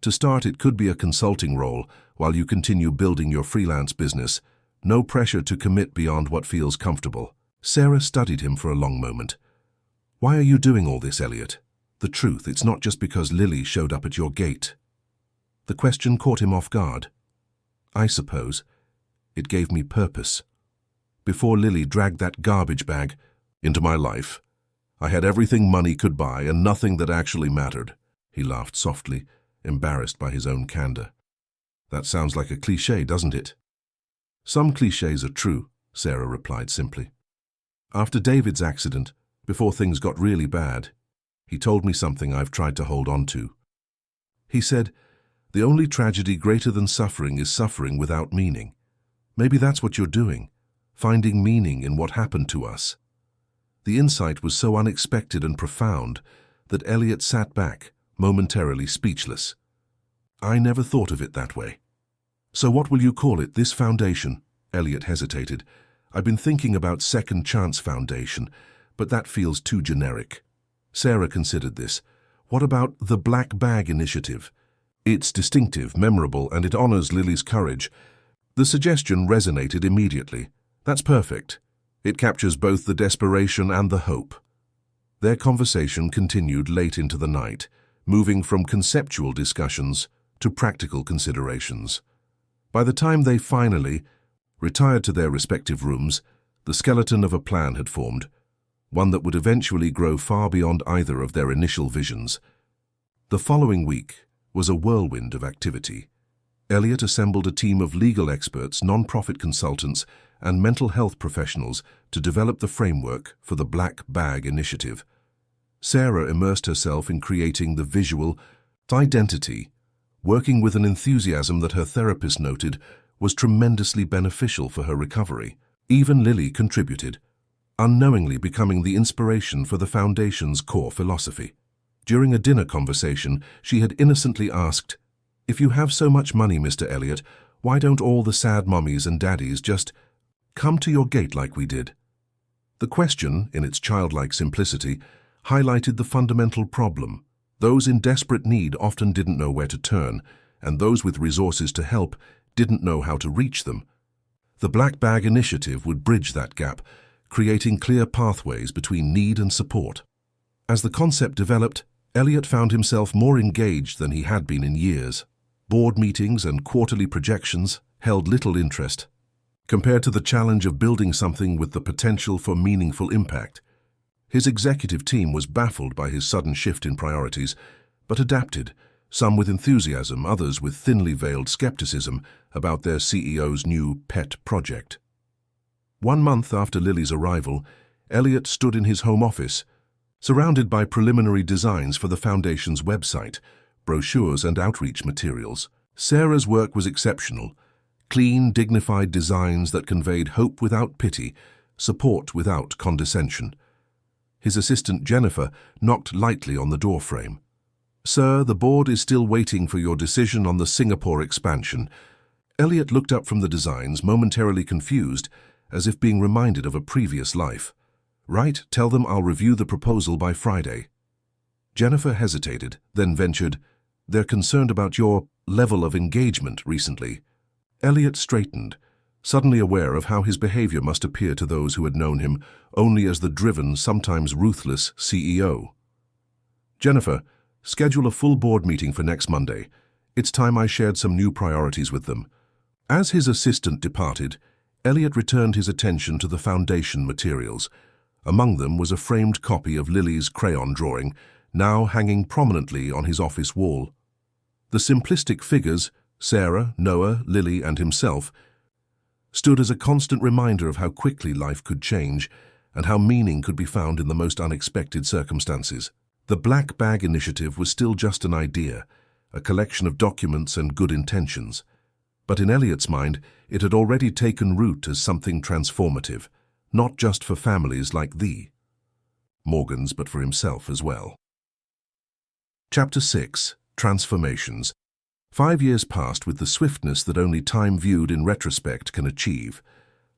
"To start, it could be a consulting role while you continue building your freelance business. No pressure to commit beyond what feels comfortable." Sarah studied him for a long moment. "Why are you doing all this, Elliot? The truth, it's not just because Lily showed up at your gate." The question caught him off guard. "I suppose it gave me purpose. Before Lily dragged that garbage bag into my life, I had everything money could buy and nothing that actually mattered." He laughed softly, embarrassed by his own candor. "That sounds like a cliché, doesn't it?" "Some clichés are true," Sarah replied simply. "After David's accident, before things got really bad, he told me something I've tried to hold on to. He said, 'The only tragedy greater than suffering is suffering without meaning.' Maybe that's what you're doing, finding meaning in what happened to us." The insight was so unexpected and profound that Elliot sat back, momentarily speechless. "I never thought of it that way." "So what will you call it, this foundation?" Elliot hesitated. "I've been thinking about Second Chance Foundation, but that feels too generic." Sarah considered this. "What about the Black Bag Initiative? It's distinctive, memorable, and it honors Lily's courage." The suggestion resonated immediately. "That's perfect. It captures both the desperation and the hope." Their conversation continued late into the night, moving from conceptual discussions to practical considerations. By the time they finally retired to their respective rooms, the skeleton of a plan had formed. one that would eventually grow far beyond either of their initial visions. The following week was a whirlwind of activity. Elliot assembled a team of legal experts, non-profit consultants, and mental health professionals to develop the framework for the Black Bag Initiative. Sarah immersed herself in creating the visual identity, working with an enthusiasm that her therapist noted was tremendously beneficial for her recovery. Even Lily contributed, unknowingly becoming the inspiration for the Foundation's core philosophy. During a dinner conversation, she had innocently asked, "If you have so much money, Mr. Elliot, why don't all the sad mummies and daddies just come to your gate like we did?" The question, in its childlike simplicity, highlighted the fundamental problem. Those in desperate need often didn't know where to turn, and those with resources to help didn't know how to reach them. The Black Bag Initiative would bridge that gap, creating clear pathways between need and support. As the concept developed, Elliot found himself more engaged than he had been in years. Board meetings and quarterly projections held little interest, compared to the challenge of building something with the potential for meaningful impact. His executive team was baffled by his sudden shift in priorities, but adapted, some with enthusiasm, others with thinly veiled skepticism about their CEO's new pet project. 1 month after Lily's arrival, Elliot stood in his home office, surrounded by preliminary designs for the Foundation's website, brochures and outreach materials. Sarah's work was exceptional, clean, dignified designs that conveyed hope without pity, support without condescension. His assistant Jennifer knocked lightly on the doorframe. "Sir, the board is still waiting for your decision on the Singapore expansion." Elliot looked up from the designs, momentarily confused, as if being reminded of a previous life. "Right, tell them I'll review the proposal by Friday." Jennifer hesitated, then ventured, "They're concerned about your level of engagement recently." Elliot straightened, suddenly aware of how his behavior must appear to those who had known him only as the driven, sometimes ruthless CEO. "Jennifer, schedule a full board meeting for next Monday. It's time I shared some new priorities with them." As his assistant departed, Elliot returned his attention to the Foundation materials. Among them was a framed copy of Lily's crayon drawing, now hanging prominently on his office wall. The simplistic figures, Sarah, Noah, Lily, and himself, stood as a constant reminder of how quickly life could change and how meaning could be found in the most unexpected circumstances. The Black Bag Initiative was still just an idea, a collection of documents and good intentions. But in Elliot's mind, it had already taken root as something transformative, not just for families like Morgan's, but for himself as well. Chapter 6. Transformations. 5 years passed with the swiftness that only time viewed in retrospect can achieve.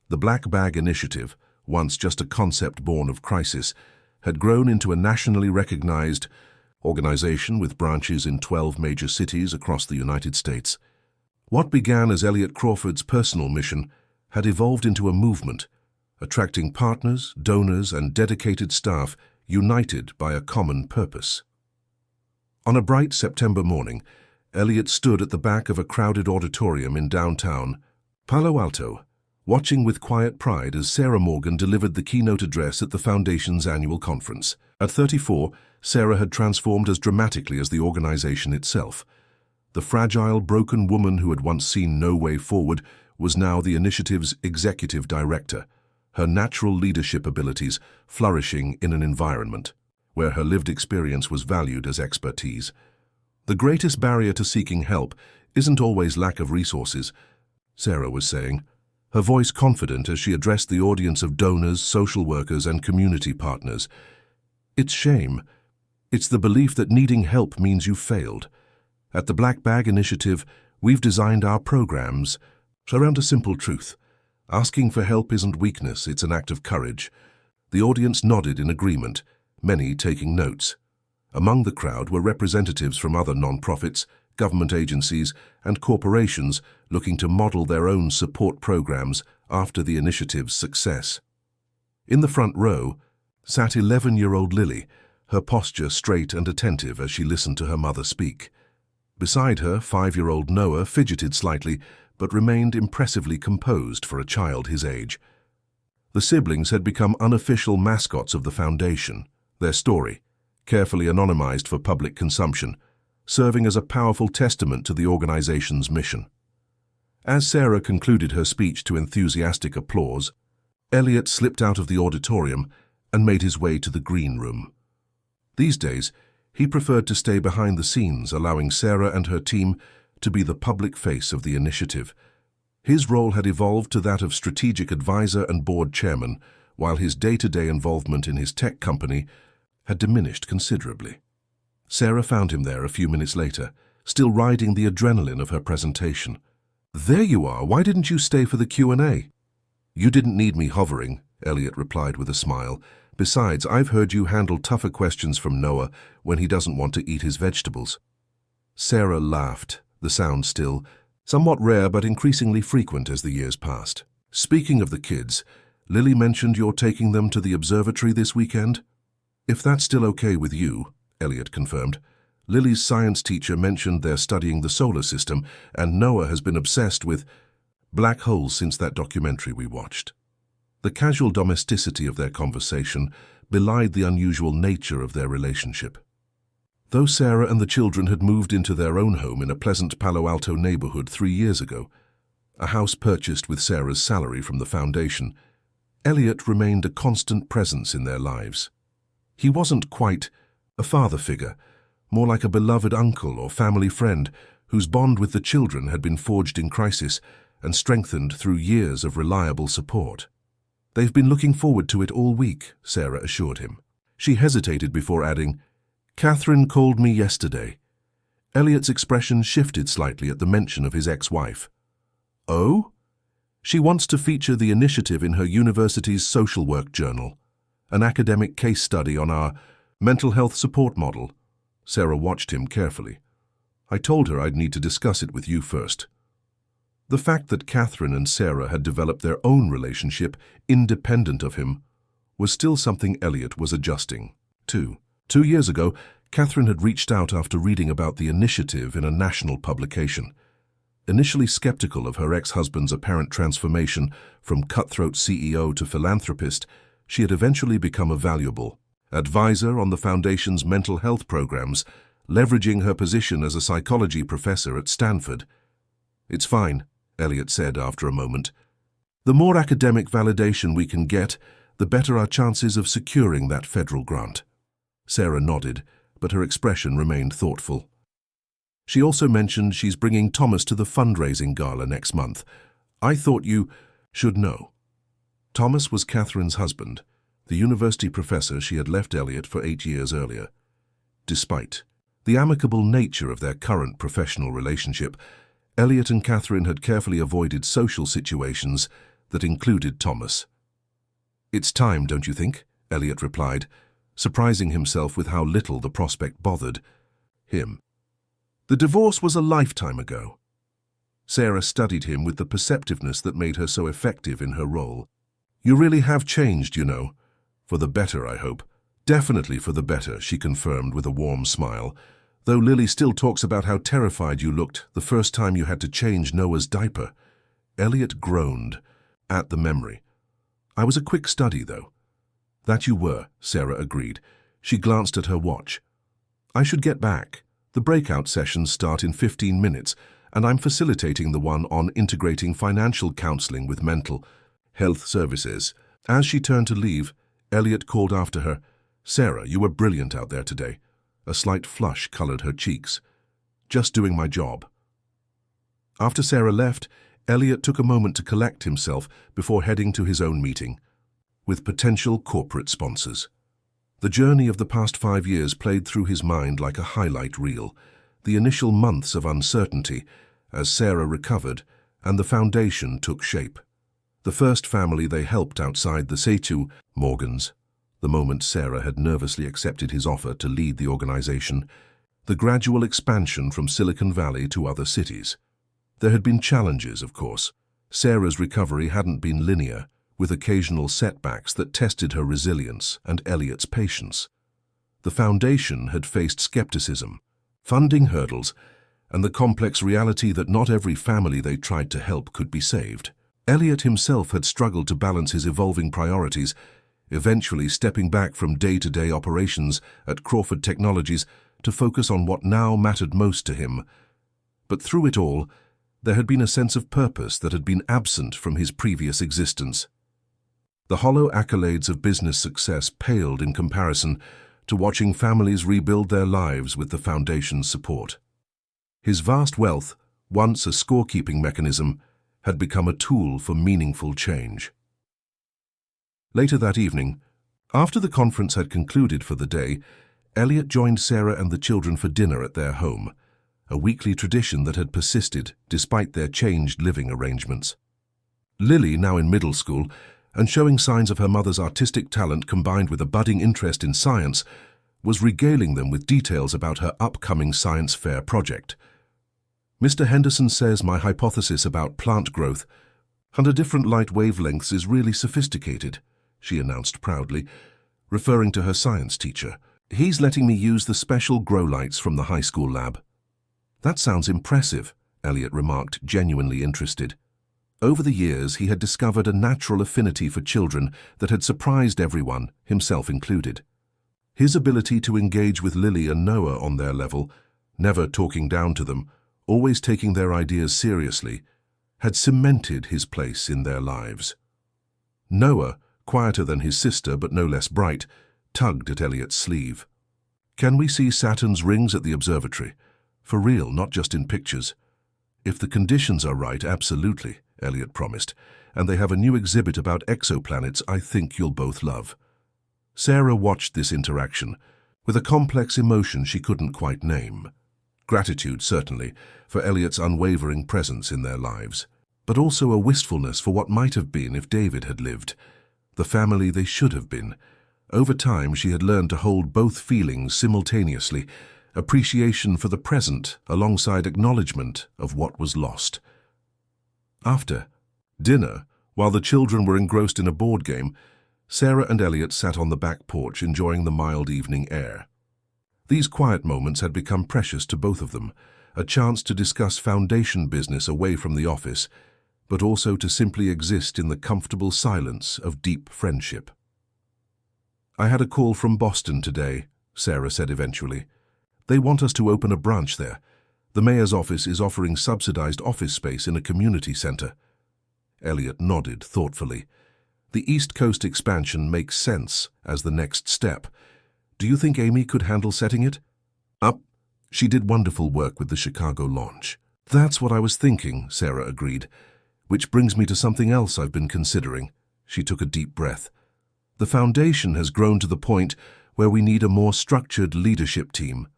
The Black Bag Initiative, once just a concept born of crisis, had grown into a nationally recognized organization with branches in 12 major cities across the United States. What began as Elliot Crawford's personal mission had evolved into a movement, attracting partners, donors, and dedicated staff united by a common purpose. On a bright September morning, Elliot stood at the back of a crowded auditorium in downtown Palo Alto, watching with quiet pride as Sarah Morgan delivered the keynote address at the Foundation's annual conference. At 34, Sarah had transformed as dramatically as the organization itself. The fragile, broken woman who had once seen no way forward was now the initiative's executive director, her natural leadership abilities flourishing in an environment where her lived experience was valued as expertise. "The greatest barrier to seeking help isn't always lack of resources," Sarah was saying, her voice confident as she addressed the audience of donors, social workers, and community partners. "It's shame. It's the belief that needing help means you've failed. At the Black Bag Initiative, we've designed our programs around a simple truth. Asking for help isn't weakness, it's an act of courage." The audience nodded in agreement, many taking notes. Among the crowd were representatives from other non-profits, government agencies, and corporations looking to model their own support programs after the initiative's success. In the front row sat 11-year-old Lily, her posture straight and attentive as she listened to her mother speak. Beside her, 5-year-old Noah fidgeted slightly, but remained impressively composed for a child his age. The siblings had become unofficial mascots of the foundation, their story, carefully anonymized for public consumption, serving as a powerful testament to the organization's mission. As Sarah concluded her speech to enthusiastic applause, Elliot slipped out of the auditorium and made his way to the green room. These days, he preferred to stay behind the scenes, allowing Sarah and her team to be the public face of the initiative. His role had evolved to that of strategic advisor and board chairman, while his day-to-day involvement in his tech company had diminished considerably. Sarah found him there a few minutes later, still riding the adrenaline of her presentation. "There you are. Why didn't you stay for the Q&A?" "You didn't need me hovering," Elliot replied with a smile. "Besides, I've heard you handle tougher questions from Noah when he doesn't want to eat his vegetables." Sarah laughed, the sound still, somewhat rare but increasingly frequent as the years passed. "Speaking of the kids, Lily mentioned you're taking them to the observatory this weekend?" "If that's still okay with you," Elliot confirmed. "Lily's science teacher mentioned they're studying the solar system, and Noah has been obsessed with black holes since that documentary we watched." The casual domesticity of their conversation belied the unusual nature of their relationship. Though Sarah and the children had moved into their own home in a pleasant Palo Alto neighborhood 3 years ago, a house purchased with Sarah's salary from the foundation, Elliot remained a constant presence in their lives. He wasn't quite a father figure, more like a beloved uncle or family friend whose bond with the children had been forged in crisis and strengthened through years of reliable support. "They've been looking forward to it all week," Sarah assured him. She hesitated before adding, "Catherine called me yesterday." Elliot's expression shifted slightly at the mention of his ex-wife. "Oh?" "She wants to feature the initiative in her university's social work journal, an academic case study on our mental health support model." Sarah watched him carefully. "I told her I'd need to discuss it with you first." The fact that Catherine and Sarah had developed their own relationship independent of him was still something Elliot was adjusting to. 2 years ago, Catherine had reached out after reading about the initiative in a national publication. Initially skeptical of her ex-husband's apparent transformation from cutthroat CEO to philanthropist, she had eventually become a valuable advisor on the foundation's mental health programs, leveraging her position as a psychology professor at Stanford. "It's fine," Elliot said after a moment. "The more academic validation we can get, the better our chances of securing that federal grant." Sarah nodded, but her expression remained thoughtful. She also mentioned she's bringing Thomas to the fundraising gala next month. "I thought you should know." Thomas was Catherine's husband, the university professor she had left Elliot for 8 years earlier. Despite the amicable nature of their current professional relationship, Elliot and Catherine had carefully avoided social situations that included Thomas. "It's time, don't you think?" Elliot replied, surprising himself with how little the prospect bothered him. "The divorce was a lifetime ago." Sarah studied him with the perceptiveness that made her so effective in her role. "You really have changed, you know. For the better, I hope." "Definitely for the better," she confirmed with a warm smile, "though Lily still talks about how terrified you looked the first time you had to change Noah's diaper." Elliot groaned at the memory. "I was a quick study, though." "That you were," Sarah agreed. She glanced at her watch. "I should get back. The breakout sessions start in 15 minutes, and I'm facilitating the one on integrating financial counseling with mental health services." As she turned to leave, Elliot called after her, "Sarah, you were brilliant out there today." A slight flush colored her cheeks. "Just doing my job." After Sarah left, Elliot took a moment to collect himself before heading to his own meeting with potential corporate sponsors. The journey of the past 5 years played through his mind like a highlight reel. The initial months of uncertainty as Sarah recovered and the foundation took shape. The first family they helped outside the Setu Morgans, the moment Sarah had nervously accepted his offer to lead the organization, the gradual expansion from Silicon Valley to other cities. There had been challenges, of course. Sarah's recovery hadn't been linear, with occasional setbacks that tested her resilience and Elliot's patience. The foundation had faced skepticism, funding hurdles, and the complex reality that not every family they tried to help could be saved. Elliot himself had struggled to balance his evolving priorities, eventually stepping back from day-to-day operations at Crawford Technologies to focus on what now mattered most to him. But through it all, there had been a sense of purpose that had been absent from his previous existence. The hollow accolades of business success paled in comparison to watching families rebuild their lives with the Foundation's support. His vast wealth, once a scorekeeping mechanism, had become a tool for meaningful change. Later that evening, after the conference had concluded for the day, Elliot joined Sarah and the children for dinner at their home, a weekly tradition that had persisted despite their changed living arrangements. Lily, now in middle school, and showing signs of her mother's artistic talent combined with a budding interest in science, was regaling them with details about her upcoming science fair project. "Mr. Henderson says my hypothesis about plant growth under different light wavelengths is really sophisticated," she announced proudly, referring to her science teacher. "He's letting me use the special grow lights from the high school lab." "That sounds impressive," Elliot remarked, genuinely interested. Over the years, he had discovered a natural affinity for children that had surprised everyone, himself included. His ability to engage with Lily and Noah on their level, never talking down to them, always taking their ideas seriously, had cemented his place in their lives. Noah, quieter than his sister but no less bright, tugged at Elliot's sleeve. "Can we see Saturn's rings at the observatory? For real, not just in pictures." "If the conditions are right, absolutely," Elliot promised, "and they have a new exhibit about exoplanets I think you'll both love." Sarah watched this interaction with a complex emotion she couldn't quite name. Gratitude, certainly, for Elliot's unwavering presence in their lives, but also a wistfulness for what might have been if David had lived, the family they should have been. Over time, she had learned to hold both feelings simultaneously, appreciation for the present alongside acknowledgement of what was lost. After dinner, while the children were engrossed in a board game, Sarah and Elliot sat on the back porch enjoying the mild evening air. These quiet moments had become precious to both of them, a chance to discuss Foundation business away from the office, but also to simply exist in the comfortable silence of deep friendship. "I had a call from Boston today," Sarah said eventually. "They want us to open a branch there. The mayor's office is offering subsidized office space in a community center." Elliot nodded thoughtfully. "The East Coast expansion makes sense as the next step. Do you think Amy could handle setting it up? She did wonderful work with the Chicago launch." "That's what I was thinking," Sarah agreed. "Which brings me to something else I've been considering." She took a deep breath. "The Foundation has grown to the point where we need a more structured leadership team.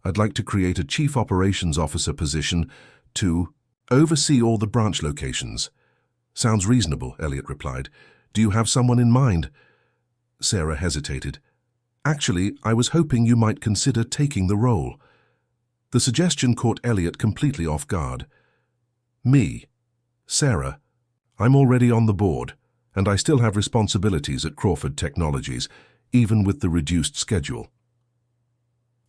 I'd like to create a Chief Operations Officer position to oversee all the branch locations." "Sounds reasonable," Elliot replied. "Do you have someone in mind?" Sarah hesitated. "Actually, I was hoping you might consider taking the role." The suggestion caught Elliot completely off guard. "Me? Sarah? I'm already on the board, and I still have responsibilities at Crawford Technologies, even with the reduced schedule."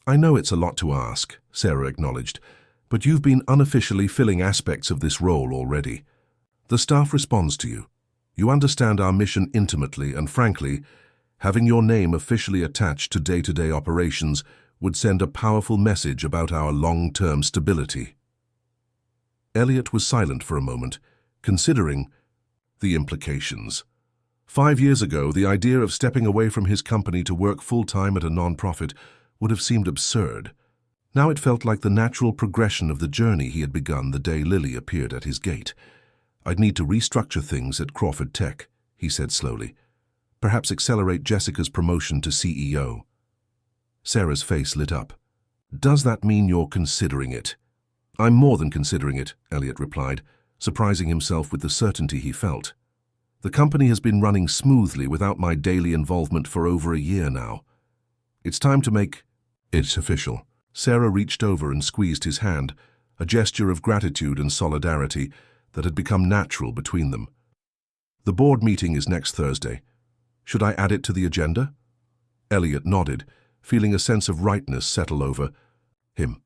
"I know it's a lot to ask," Sarah acknowledged, "but you've been unofficially filling aspects of this role already. The staff responds to you. You understand our mission intimately, and frankly, having your name officially attached to day-to-day operations would send a powerful message about our long-term stability." Elliot was silent for a moment, considering the implications. 5 years ago, the idea of stepping away from his company to work full-time at a non-profit would have seemed absurd. Now it felt like the natural progression of the journey he had begun the day Lily appeared at his gate. "I'd need to restructure things at Crawford Tech," he said slowly. "Perhaps accelerate Jessica's promotion to CEO." Sarah's face lit up. "Does that mean you're considering it?" "I'm more than considering it," Elliot replied, surprising himself with the certainty he felt. "The company has been running smoothly without my daily involvement for over a year now. It's time to make it official." Sarah reached over and squeezed his hand, a gesture of gratitude and solidarity that had become natural between them. "The board meeting is next Thursday. Should I add it to the agenda?" Elliot nodded, feeling a sense of rightness settle over him.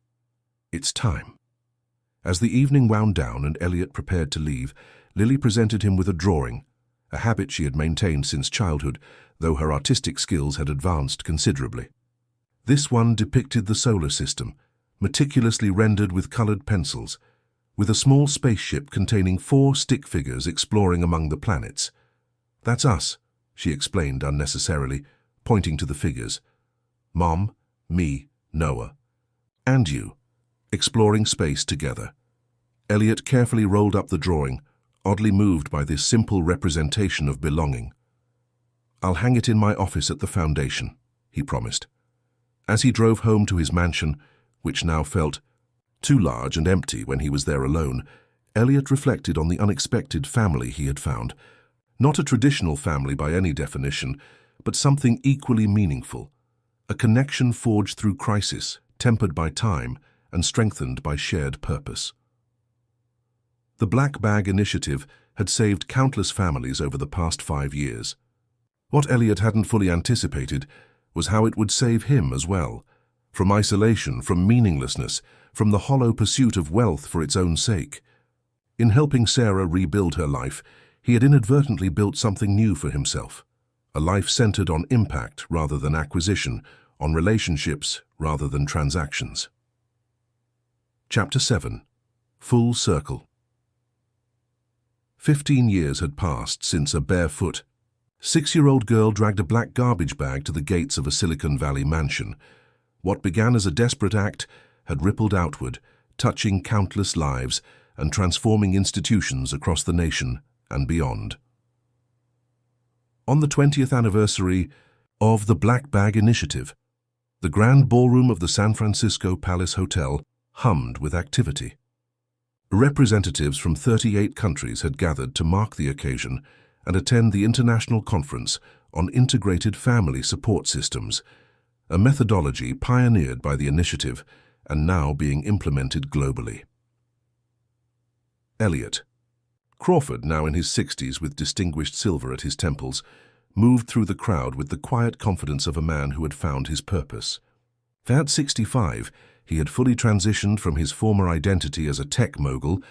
It's time. As the evening wound down and Elliot prepared to leave, Lily presented him with a drawing, a habit she had maintained since childhood, though her artistic skills had advanced considerably. This one depicted the solar system, meticulously rendered with colored pencils, with a small spaceship containing 4 stick figures exploring among the planets. "That's us," she explained unnecessarily, pointing to the figures. "Mom, me, Noah, and you, exploring space together." Elliot carefully rolled up the drawing, oddly moved by this simple representation of belonging. "I'll hang it in my office at the foundation," he promised. As he drove home to his mansion, which now felt too large and empty when he was there alone, Elliot reflected on the unexpected family he had found. Not a traditional family by any definition, but something equally meaningful. A connection forged through crisis, tempered by time, and strengthened by shared purpose. The Black Bag Initiative had saved countless families over the past 5 years. What Elliot hadn't fully anticipated was how it would save him as well. From isolation, from meaninglessness, from the hollow pursuit of wealth for its own sake. In helping Sarah rebuild her life, he had inadvertently built something new for himself. A life centered on impact rather than acquisition, on relationships rather than transactions. Chapter 7. Full Circle. 15 years had passed since a barefoot, 6-year-old girl dragged a black garbage bag to the gates of a Silicon Valley mansion. What began as a desperate act had rippled outward, touching countless lives and transforming institutions across the nation and beyond. On the 20th anniversary of the Black Bag Initiative, the grand ballroom of the San Francisco Palace Hotel hummed with activity. Representatives from 38 countries had gathered to mark the occasion and attend the International Conference on Integrated Family Support Systems, a methodology pioneered by the initiative and now being implemented globally. Elliot Crawford, now in his 60s with distinguished silver at his temples, moved through the crowd with the quiet confidence of a man who had found his purpose. At 65, he had fully transitioned from his former identity as a tech mogul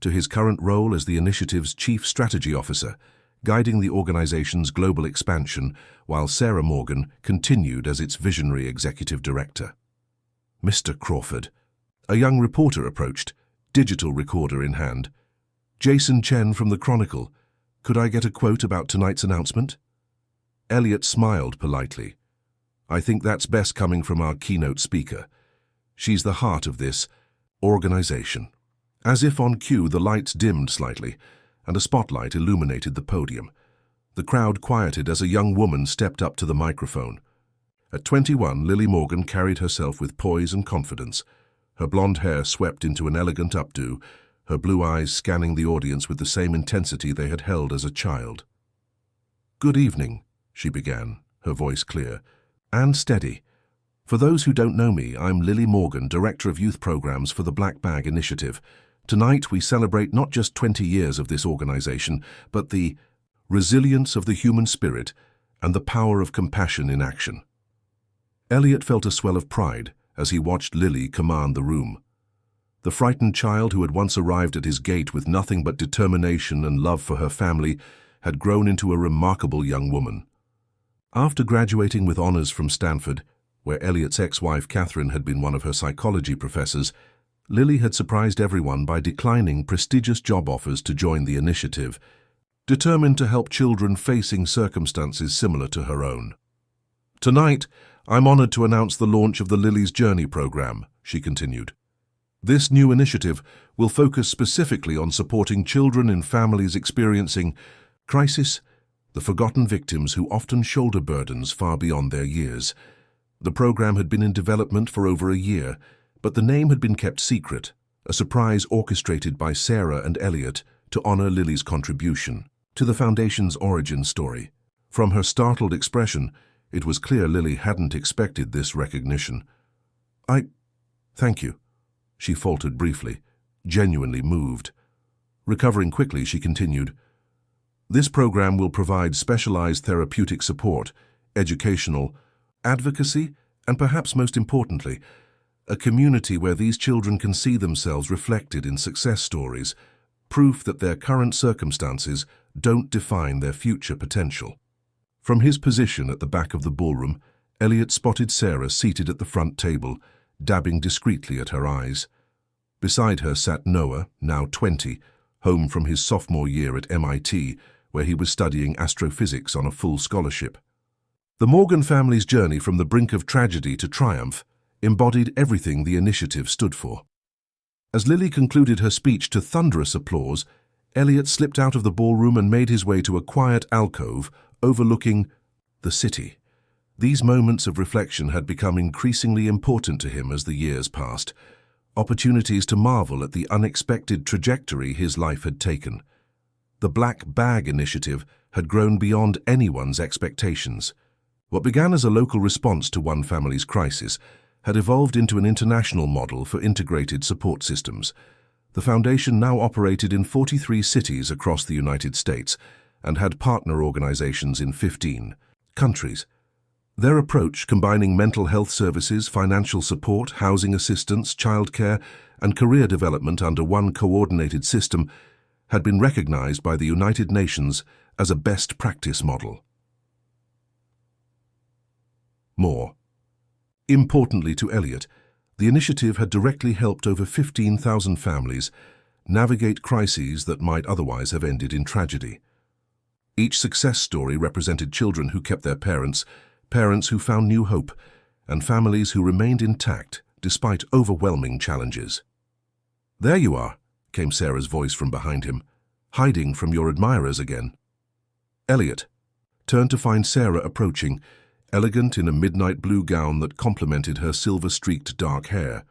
to his current role as the initiative's chief strategy officer, guiding the organization's global expansion while Sarah Morgan continued as its visionary executive director. "Mr. Crawford," a young reporter approached, digital recorder in hand. "Jason Chen from the Chronicle. Could I get a quote about tonight's announcement?" Elliot smiled politely. "I think that's best coming from our keynote speaker. She's the heart of this organization." As if on cue, the lights dimmed slightly, and a spotlight illuminated the podium. The crowd quieted as a young woman stepped up to the microphone. At 21, Lily Morgan carried herself with poise and confidence, her blonde hair swept into an elegant updo, her blue eyes scanning the audience with the same intensity they had held as a child. "Good evening," she began, her voice clear and steady. "For those who don't know me, I'm Lily Morgan, Director of Youth Programs for the Black Bag Initiative. Tonight we celebrate not just 20 years of this organization, but the resilience of the human spirit and the power of compassion in action." Elliot felt a swell of pride as he watched Lily command the room. The frightened child who had once arrived at his gate with nothing but determination and love for her family had grown into a remarkable young woman. After graduating with honors from Stanford, where Elliot's ex-wife Catherine had been one of her psychology professors, Lily had surprised everyone by declining prestigious job offers to join the initiative, determined to help children facing circumstances similar to her own. "Tonight, I'm honored to announce the launch of the Lily's Journey program," she continued. "This new initiative will focus specifically on supporting children in families experiencing crisis, the forgotten victims who often shoulder burdens far beyond their years. The program had been in development for over a year, but the name had been kept secret, a surprise orchestrated by Sarah and Elliot to honor Lily's contribution to the Foundation's origin story. From her startled expression, it was clear Lily hadn't expected this recognition. Thank you," she faltered briefly, genuinely moved. Recovering quickly, she continued, "This program will provide specialized therapeutic support, educational, advocacy, and perhaps most importantly, a community where these children can see themselves reflected in success stories proof that their current circumstances don't define their future potential. From his position at the back of the ballroom, Elliot spotted Sarah seated at the front table, dabbing discreetly at her eyes. Beside her sat Noah, now 20, home from his sophomore year at MIT, where he was studying astrophysics on a full scholarship. The Morgan family's journey from the brink of tragedy to triumph embodied everything the initiative stood for. As Lily concluded her speech to thunderous applause, Elliot slipped out of the ballroom and made his way to a quiet alcove overlooking the city. These moments of reflection had become increasingly important to him as the years passed, opportunities to marvel at the unexpected trajectory his life had taken. The Black Bag initiative had grown beyond anyone's expectations. What began as a local response to one family's crisis had evolved into an international model for integrated support systems. The foundation now operated in 43 cities across the United States and had partner organizations in 15 countries. Their approach, combining mental health services, financial support, housing assistance, childcare, and career development under one coordinated system, had been recognized by the United Nations as a best practice model. More. Importantly to Elliot, the initiative had directly helped over 15,000 families navigate crises that might otherwise have ended in tragedy. Each success story represented children who kept their parents, parents who found new hope, and families who remained intact despite overwhelming challenges. "There you are," came Sarah's voice from behind him, "hiding from your admirers again." Elliot turned to find Sarah approaching, elegant in a midnight blue gown that complemented her silver-streaked dark hair.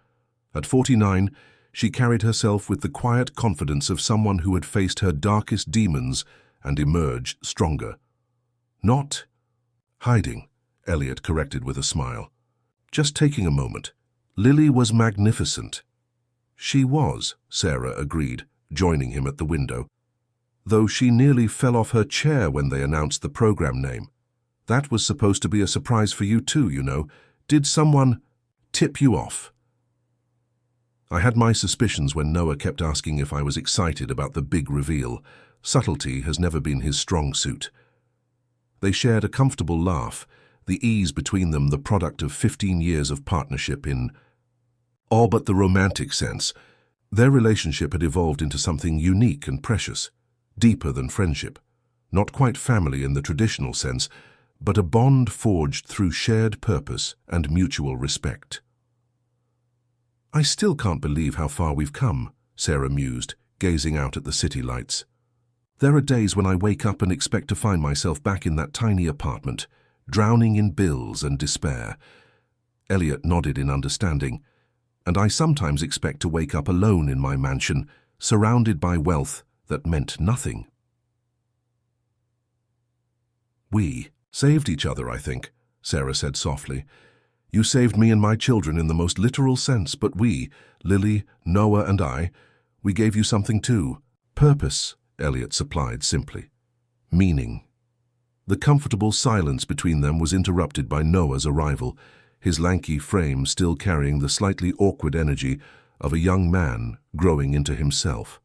At 49, she carried herself with the quiet confidence of someone who had faced her darkest demons and emerged stronger. "Not hiding," Elliot corrected with a smile. "Just taking a moment. Lily was magnificent." "She was," Sarah agreed, joining him at the window. "Though she nearly fell off her chair when they announced the program name. That was supposed to be a surprise for you too, you know. Did someone tip you off?" I had my suspicions when Noah kept asking if I was excited about the big reveal. Subtlety has never been his strong suit. They shared a comfortable laugh, the ease between them the product of 15 years of partnership in all but the romantic sense. Their relationship had evolved into something unique and precious, deeper than friendship. Not quite family in the traditional sense, but a bond forged through shared purpose and mutual respect. "I still can't believe how far we've come," Sarah mused, gazing out at the city lights. "There are days when I wake up and expect to find myself back in that tiny apartment, drowning in bills and despair." Elliot nodded in understanding. "And I sometimes expect to wake up alone in my mansion, surrounded by wealth that meant nothing." "We saved each other, I think," Sarah said softly. "You saved me and my children in the most literal sense, but we, Lily, Noah, and I, we gave you something too. Purpose," Elliot supplied simply. "Meaning." The comfortable silence between them was interrupted by Noah's arrival, his lanky frame still carrying the slightly awkward energy of a young man growing into himself.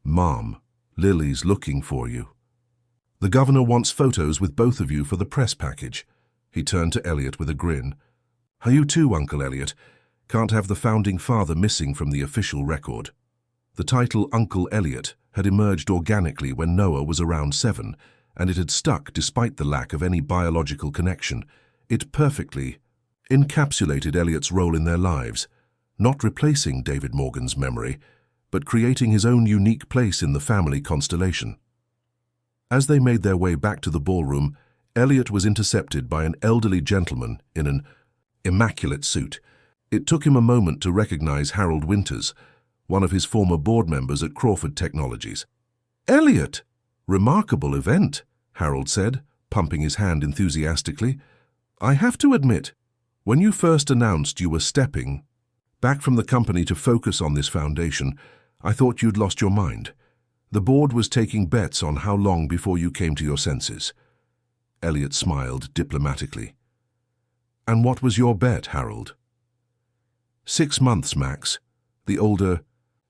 "Mom, Lily's looking for you. The governor wants photos with both of you for the press package." He turned to Elliot with a grin. "Are you too, Uncle Elliot? Can't have the founding father missing from the official record." The title Uncle Elliot had emerged organically when Noah was around 7, and it had stuck despite the lack of any biological connection. It perfectly encapsulated Elliot's role in their lives, not replacing David Morgan's memory, but creating his own unique place in the family constellation. As they made their way back to the ballroom, Elliot was intercepted by an elderly gentleman in an immaculate suit. It took him a moment to recognize Harold Winters, one of his former board members at Crawford Technologies. "Elliot! Remarkable event," Harold said, pumping his hand enthusiastically. "I have to admit, when you first announced you were stepping back from the company to focus on this foundation, I thought you'd lost your mind. The board was taking bets on how long before you came to your senses." Elliot smiled diplomatically. "And what was your bet, Harold?" 6 months, max," the older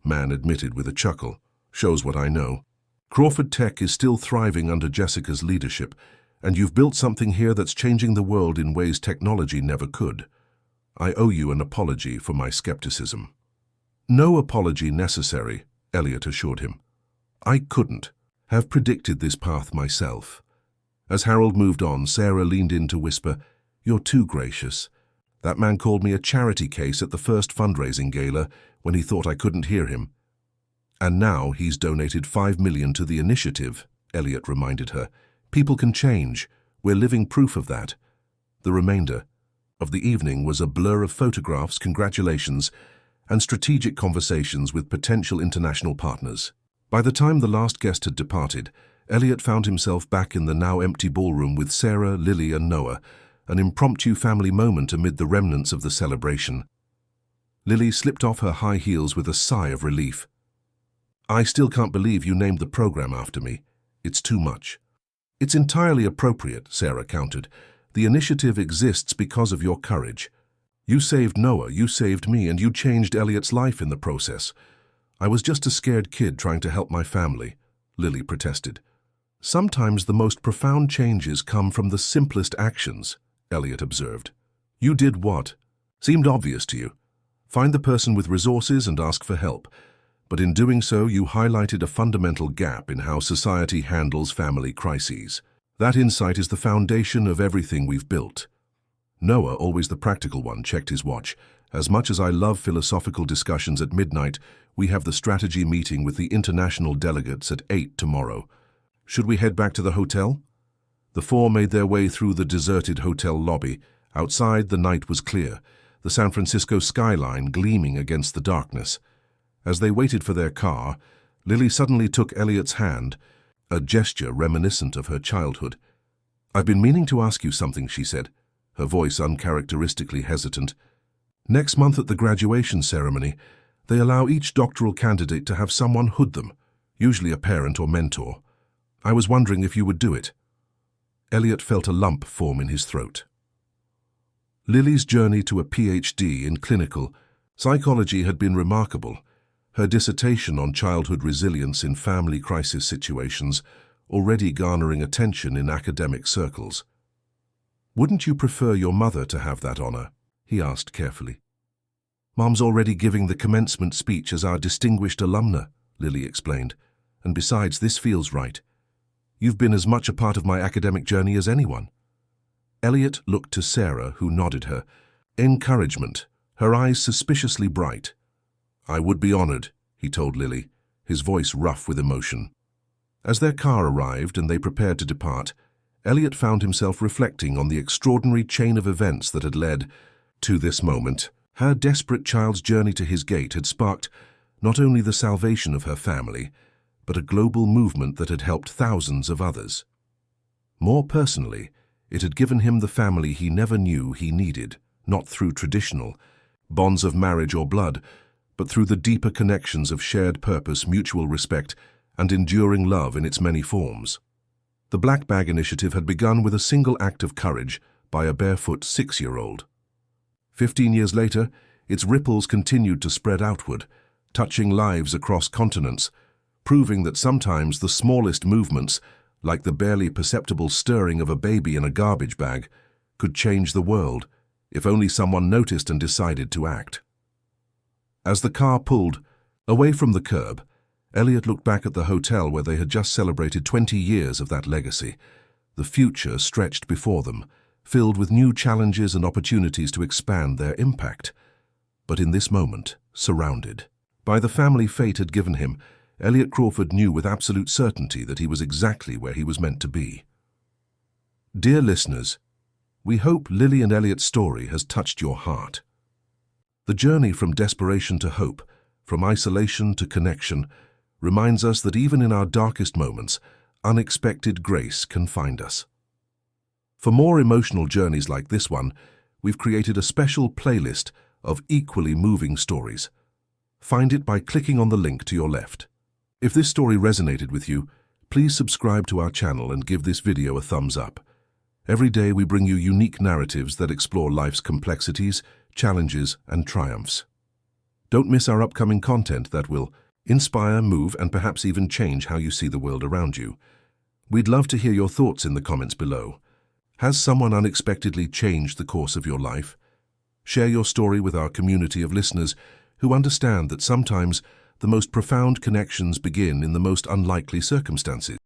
man admitted with a chuckle. Shows what I know. Crawford Tech is still thriving under Jessica's leadership, and you've built something here that's changing the world in ways technology never could. I owe you an apology for my skepticism." "No apology necessary," Elliot assured him. "I couldn't have predicted this path myself." As Harold moved on, Sarah leaned in to whisper, "You're too gracious. That man called me a charity case at the first fundraising gala when he thought I couldn't hear him. And now he's donated $5 million to the initiative," Elliot reminded her. "People can change. We're living proof of that." The remainder of the evening was a blur of photographs, congratulations, and strategic conversations with potential international partners. By the time the last guest had departed, Elliot found himself back in the now empty ballroom with Sarah, Lily, and Noah, an impromptu family moment amid the remnants of the celebration. Lily slipped off her high heels with a sigh of relief. "I still can't believe you named the program after me. It's too much." "It's entirely appropriate," Sarah countered. "The initiative exists because of your courage. You saved Noah, you saved me, and you changed Elliot's life in the process." "I was just a scared kid trying to help my family," Lily protested. "Sometimes the most profound changes come from the simplest actions," Elliot observed. "You did what? Seemed obvious to you. Find the person with resources and ask for help. But in doing so, you highlighted a fundamental gap in how society handles family crises. That insight is the foundation of everything we've built." Noah, always the practical one, checked his watch. "As much as I love philosophical discussions at midnight, we have the strategy meeting with the international delegates at 8 tomorrow. Should we head back to the hotel?" The four made their way through the deserted hotel lobby. Outside, the night was clear, the San Francisco skyline gleaming against the darkness. As they waited for their car, Lily suddenly took Elliot's hand, a gesture reminiscent of her childhood. "I've been meaning to ask you something," she said, her voice uncharacteristically hesitant. "Next month at the graduation ceremony, they allow each doctoral candidate to have someone hood them, usually a parent or mentor. I was wondering if you would do it." Elliot felt a lump form in his throat. Lily's journey to a PhD in clinical psychology had been remarkable, her dissertation on childhood resilience in family crisis situations already garnering attention in academic circles. "Wouldn't you prefer your mother to have that honor?" he asked carefully. "Mom's already giving the commencement speech as our distinguished alumna," Lily explained. "And besides, this feels right. You've been as much a part of my academic journey as anyone." Elliot looked to Sarah, who nodded her encouragement, her eyes suspiciously bright. "I would be honored," he told Lily, his voice rough with emotion. As their car arrived and they prepared to depart, Elliot found himself reflecting on the extraordinary chain of events that had led to this moment. Her desperate child's journey to his gate had sparked not only the salvation of her family, but a global movement that had helped thousands of others. More personally, it had given him the family he never knew he needed, not through traditional bonds of marriage or blood, but through the deeper connections of shared purpose, mutual respect, and enduring love in its many forms. The Black Bag Initiative had begun with a single act of courage by a barefoot 6-year-old. 15 years later, its ripples continued to spread outward, touching lives across continents, proving that sometimes the smallest movements, like the barely perceptible stirring of a baby in a garbage bag, could change the world, if only someone noticed and decided to act. As the car pulled away from the curb, Elliot looked back at the hotel where they had just celebrated 20 years of that legacy. The future stretched before them, filled with new challenges and opportunities to expand their impact. But in this moment, surrounded by the family fate had given him, Elliot Crawford knew with absolute certainty that he was exactly where he was meant to be. Dear listeners, we hope Lily and Elliot's story has touched your heart. The journey from desperation to hope, from isolation to connection, reminds us that even in our darkest moments, unexpected grace can find us. For more emotional journeys like this one, we've created a special playlist of equally moving stories. Find it by clicking on the link to your left. If this story resonated with you, please subscribe to our channel and give this video a thumbs up. Every day we bring you unique narratives that explore life's complexities, challenges, and triumphs. Don't miss our upcoming content that will inspire, move, and perhaps even change how you see the world around you. We'd love to hear your thoughts in the comments below. Has someone unexpectedly changed the course of your life? Share your story with our community of listeners who understand that sometimes the most profound connections begin in the most unlikely circumstances.